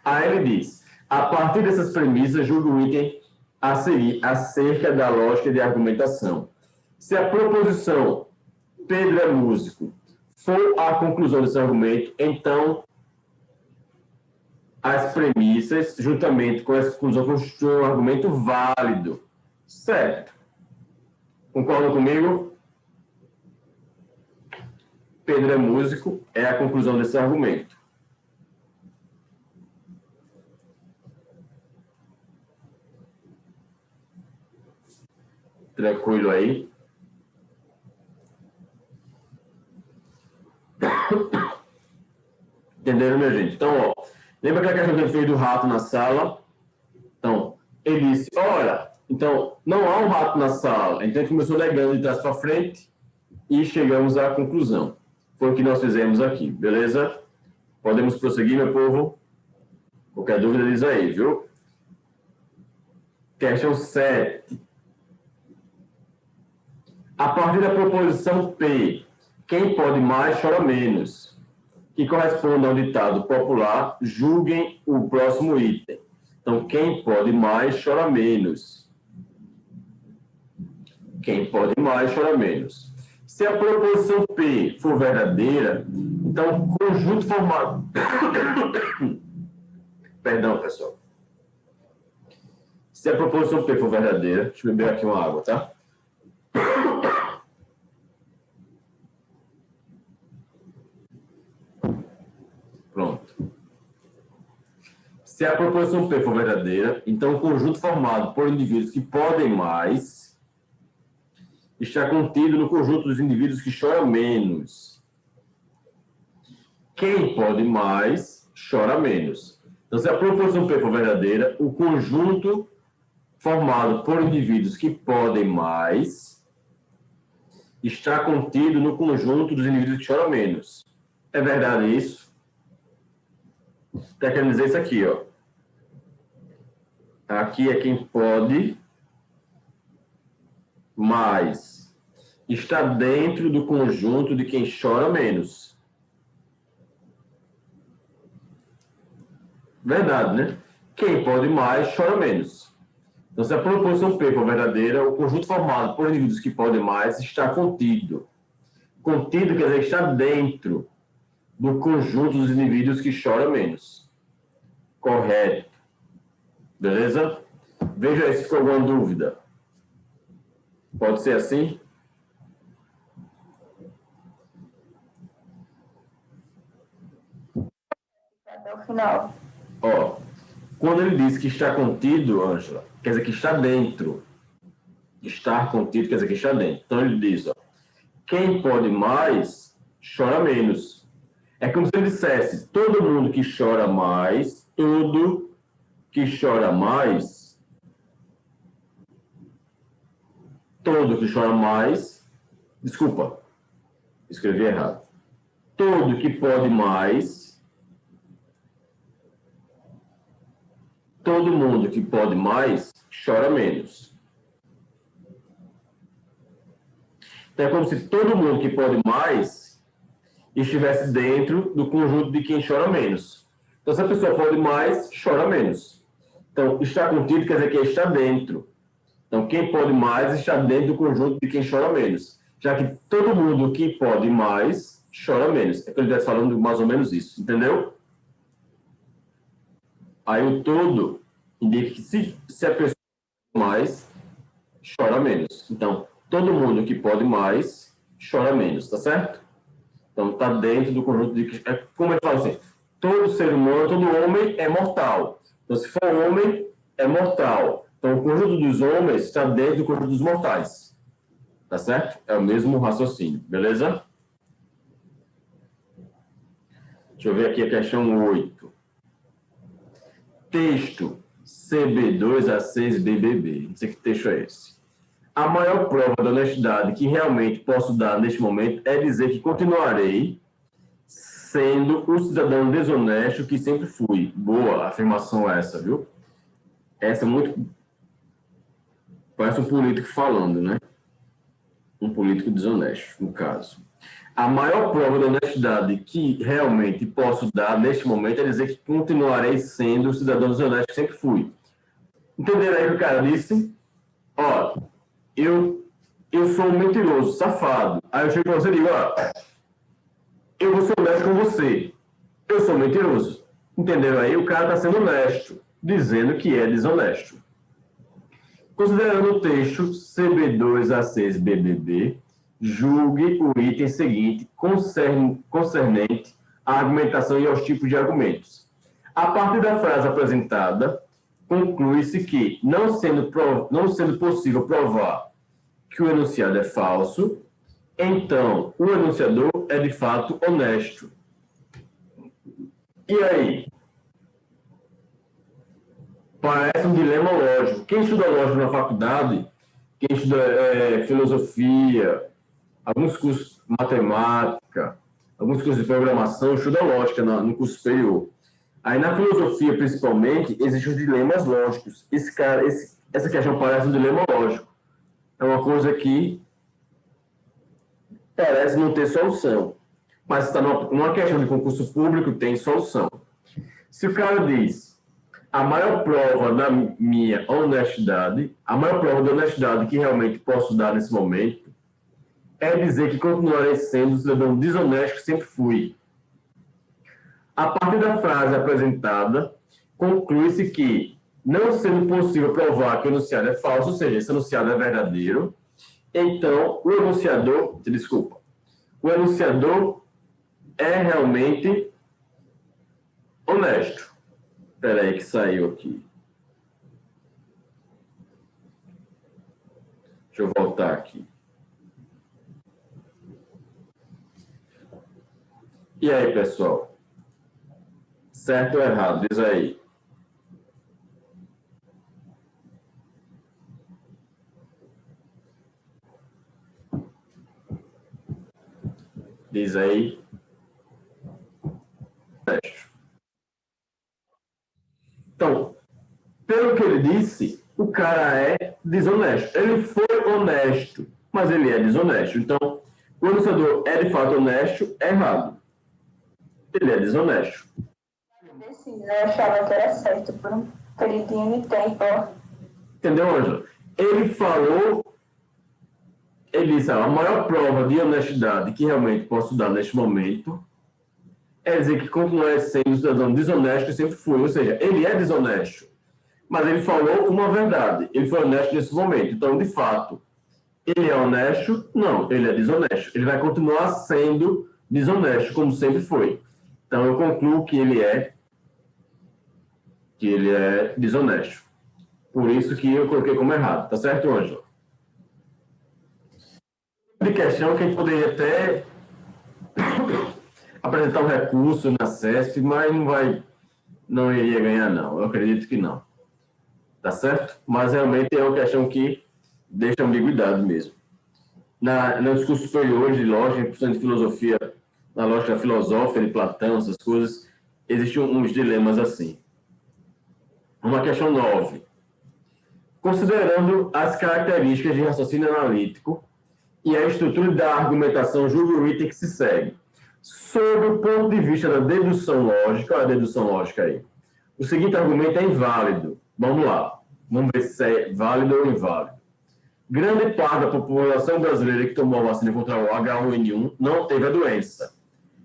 Aí ele diz, a partir dessas premissas, julga o item a seguir acerca da lógica de argumentação. Se a proposição Pedro é músico for a conclusão desse argumento, então as premissas, juntamente com essa conclusão, constituem um argumento válido. Certo? Concordam comigo? Pedro é músico é a conclusão desse argumento. Tranquilo aí? Entenderam, minha gente? Então, lembra aquela questão que ele fez do rato na sala? Então, ele disse, olha, então, não há um rato na sala. Então, ele começou negando de trás para frente e chegamos à conclusão. Foi o que nós fizemos aqui, beleza? Podemos prosseguir, meu povo? Qualquer dúvida, diz aí, viu? Questão 7. A partir da proposição P, quem pode mais, chora menos, que corresponde ao ditado popular, julguem o próximo item. Então, quem pode mais, chora menos. Quem pode mais, chora menos. Se a proposição P for verdadeira, então o conjunto formado... Perdão, pessoal. Se a proposição P for verdadeira... Deixa eu beber aqui uma água, tá? Pronto. Se a proposição P for verdadeira, então o conjunto formado por indivíduos que podem mais está contido no conjunto dos indivíduos que choram menos. Quem pode mais, chora menos. Então, se a proposição P for verdadeira, o conjunto formado por indivíduos que podem mais está contido no conjunto dos indivíduos que choram menos. É verdade isso? Está querendo dizer isso aqui, ó. Aqui é quem pode mais. Está dentro do conjunto de quem chora menos. Verdade, né? Quem pode mais, chora menos. Então, se a proposição P for verdadeira, o conjunto formado por indivíduos que podem mais está contido. Contido quer dizer que está dentro do conjunto dos indivíduos que choram menos. Correto. Beleza? Veja aí se ficou alguma dúvida. Pode ser assim? Até o final. Ó, quando ele diz que está contido, Ângela, quer dizer que está dentro. Estar contido quer dizer que está dentro. Então ele diz, ó, quem pode mais, chora menos. É como se ele dissesse, todo mundo que chora mais, todo que chora mais, todo que chora mais, desculpa, escrevi errado. Todo que pode mais, todo mundo que pode mais, chora menos. Então é como se todo mundo que pode mais estivesse dentro do conjunto de quem chora menos. Então, se a pessoa pode mais, chora menos. Então, está contido quer dizer que está dentro. Então, quem pode mais está dentro do conjunto de quem chora menos. Já que todo mundo que pode mais, chora menos. É que ele está falando mais ou menos isso, entendeu? Aí o todo indica que se a pessoa pode mais, chora menos. Então, todo mundo que pode mais, chora menos, tá certo? Então, está dentro do conjunto de... Como ele fala assim, todo ser humano, todo homem é mortal. Então, se for homem, é mortal. Então, o conjunto dos homens está dentro do conjunto dos mortais. Tá certo? É o mesmo raciocínio, beleza? Deixa eu ver aqui a questão 8. Texto CB2A6BBB. Não sei que texto é esse. A maior prova da honestidade que realmente posso dar neste momento é dizer que continuarei sendo o cidadão desonesto que sempre fui. Boa afirmação essa, viu? Essa é muito... Parece um político falando, né? Um político desonesto, no caso. A maior prova da honestidade que realmente posso dar neste momento é dizer que continuarei sendo o cidadão desonesto que sempre fui. Entenderam aí o que o cara disse? Ó, eu sou um mentiroso, safado. Aí eu chego para você e digo, ó, eu vou ser honesto com você. Eu sou mentiroso. Entenderam aí? O cara está sendo honesto, dizendo que é desonesto. Considerando o texto CB2A6BBB, julgue o item seguinte concernente à argumentação e aos tipos de argumentos. A partir da frase apresentada, conclui-se que, não sendo possível provar que o enunciado é falso, então o enunciador é de fato honesto. E aí? Parece um dilema lógico. Quem estuda lógica na faculdade, quem estuda filosofia, alguns cursos de matemática, alguns cursos de programação, estuda lógica no curso superior. Aí na filosofia, principalmente, existem os dilemas lógicos. Essa questão parece um dilema lógico. É uma coisa que parece não ter solução. Mas se está numa questão de concurso público, tem solução. Se o cara diz a maior prova da minha honestidade, a maior prova de honestidade que realmente posso dar nesse momento, é dizer que continuarei sendo o cidadão desonesto que sempre fui. A partir da frase apresentada, conclui-se que, não sendo possível provar que o enunciado é falso, ou seja, esse enunciado é verdadeiro, então o enunciador é realmente honesto. Espera aí que saiu aqui. Deixa eu voltar aqui. E aí, pessoal? Certo ou errado? Diz aí. Diz aí. desonesto. Então, pelo que ele disse, o cara é desonesto. Ele foi honesto, mas ele é desonesto. Então, o enunciador é de fato honesto, é errado. Ele é desonesto. Eu achava que era certo por um período de tempo. Entendeu, Ângela? Ele falou, ele disse, a maior prova de honestidade que realmente posso dar neste momento é dizer que continua sendo um cidadão desonesto que sempre foi. Ou seja, ele é desonesto, mas ele falou uma verdade. Ele foi honesto nesse momento. Então, de fato, ele é honesto? Não, ele é desonesto. Ele vai continuar sendo desonesto, como sempre foi. Então, eu concluo que ele é desonesto. Por isso que eu coloquei como errado. Tá certo, Ângela? De questão que a gente poderia até apresentar um recurso na CESP, mas não iria ganhar, não. Eu acredito que não. Tá certo? Mas realmente é uma questão que deixa ambiguidade mesmo. No discurso superior de lógica, questão de filosofia, na lógica filosófica de Platão, essas coisas, existem uns dilemas assim. Uma questão 9. Considerando as características de raciocínio analítico e a estrutura da argumentação julgo o item que se segue, sob o ponto de vista da dedução lógica, olha a dedução lógica aí, o seguinte argumento é inválido. Vamos lá. Vamos ver se é válido ou inválido. Grande parte da população brasileira que tomou a vacina contra o H1N1 não teve a doença.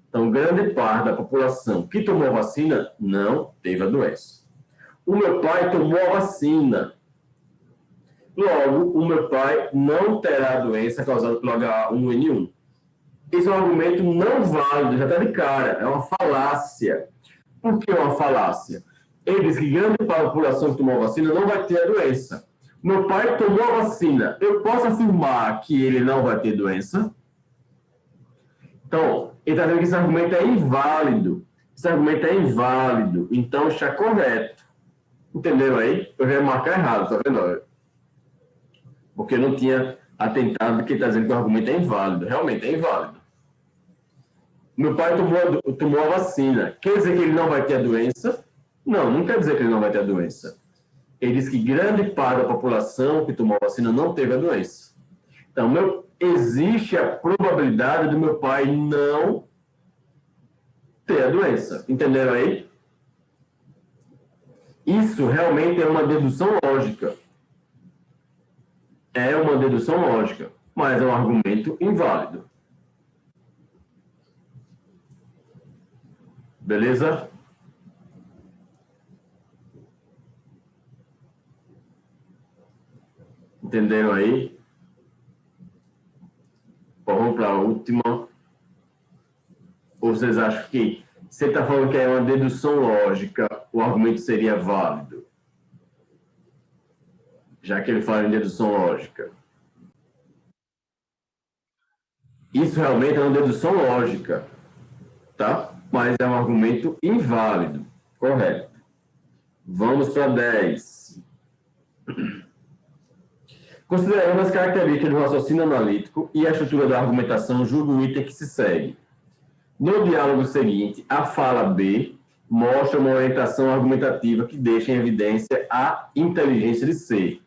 Então, grande parte da população que tomou a vacina não teve a doença. O meu pai tomou a vacina. Logo, o meu pai não terá a doença causada pelo H1N1. Esse é um argumento não válido, já está de cara. É uma falácia. Por que é uma falácia? Ele diz que grande parte da população que tomou a vacina não vai ter a doença. Meu pai tomou a vacina. Eu posso afirmar que ele não vai ter doença? Então, ele está dizendo que esse argumento é inválido. Esse argumento é inválido. Então, está correto. Entenderam aí? Eu já ia marcar errado, tá vendo? Porque eu não tinha atentado que ele está dizendo que o argumento é inválido. Realmente é inválido. Meu pai tomou a vacina. Quer dizer que ele não vai ter a doença? Não, não quer dizer que ele não vai ter a doença. Ele diz que grande parte da população que tomou a vacina não teve a doença. Então, existe a probabilidade do meu pai não ter a doença. Entenderam aí? Isso realmente é uma dedução lógica. É uma dedução lógica, mas é um argumento inválido. Beleza? Entenderam aí? Vamos para a última. Ou vocês acham que você está falando que é uma dedução lógica, o argumento seria válido? Já que ele fala em dedução lógica. Isso realmente é uma dedução lógica, tá? Mas é um argumento inválido. Correto. Vamos para 10. Considerando as características do raciocínio analítico e a estrutura da argumentação, julgo o item que se segue. No diálogo seguinte, a fala B mostra uma orientação argumentativa que deixa em evidência a inteligência de C.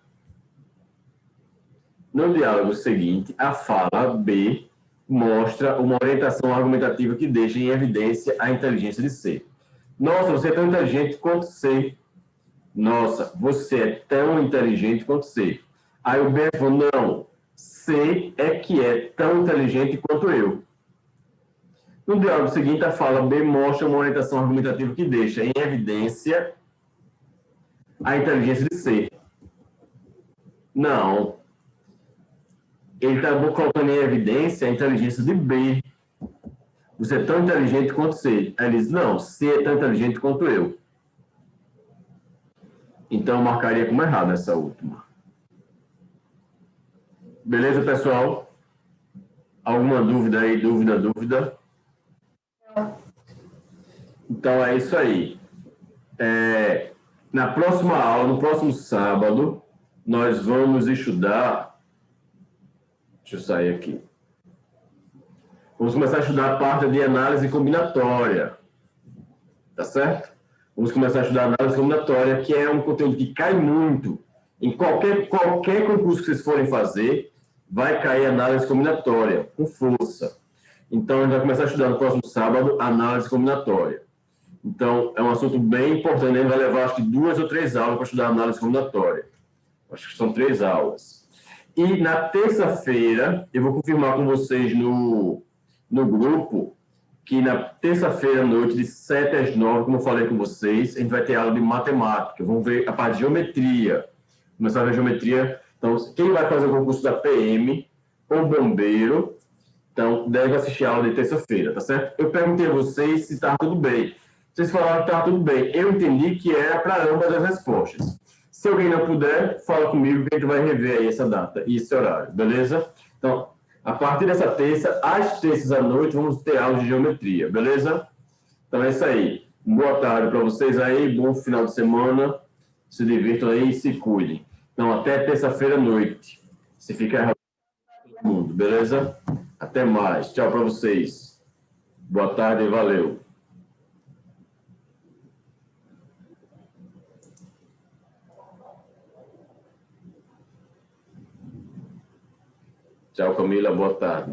No diálogo seguinte, a fala B mostra uma orientação argumentativa que deixa em evidência a inteligência de C. Nossa, você é tão inteligente quanto C. Nossa, você é tão inteligente quanto C. Aí o B falou, não, C é que é tão inteligente quanto eu. No diálogo seguinte, a fala B mostra uma orientação argumentativa que deixa em evidência a inteligência de C. Não. Ele está colocando em evidência a inteligência de B. Você é tão inteligente quanto C. Aí ele diz, não, C é tão inteligente quanto eu. Então, eu marcaria como errado essa última. Beleza, pessoal? Alguma dúvida aí? Dúvida? Então, é isso aí. Na próxima aula, no próximo sábado, nós vamos estudar... Deixa eu sair aqui. Vamos começar a estudar a parte de análise combinatória. tá certo? Vamos começar a estudar análise combinatória, que é um conteúdo que cai muito. Em qualquer concurso que vocês forem fazer, vai cair análise combinatória, com força. Então, a gente vai começar a estudar no próximo sábado, análise combinatória. Então, é um assunto bem importante, a gente vai levar, acho que 2 ou 3 aulas para estudar análise combinatória. Acho que são 3 aulas. E na terça-feira, eu vou confirmar com vocês no grupo, que na terça-feira à noite, de 7 às 9, como eu falei com vocês, a gente vai ter aula de matemática. Vamos ver a parte de geometria. Começar a ver geometria. Então, quem vai fazer o concurso da PM ou bombeiro, então, deve assistir a aula de terça-feira, tá certo? Eu perguntei a vocês se está tudo bem. Vocês falaram que estava tudo bem. Eu entendi que era para ambas as respostas. Se alguém não puder, fala comigo que a gente vai rever aí essa data e esse horário, beleza? Então, a partir dessa terça, às terças à noite, vamos ter aula de geometria, beleza? Então é isso aí. Boa tarde para vocês aí, bom final de semana. Se divirtam aí e se cuidem. Então, até terça-feira à noite. Se ficar errado, todo mundo, beleza? Até mais. Tchau para vocês. Boa tarde e valeu. Tchau, Camila. Boa tarde.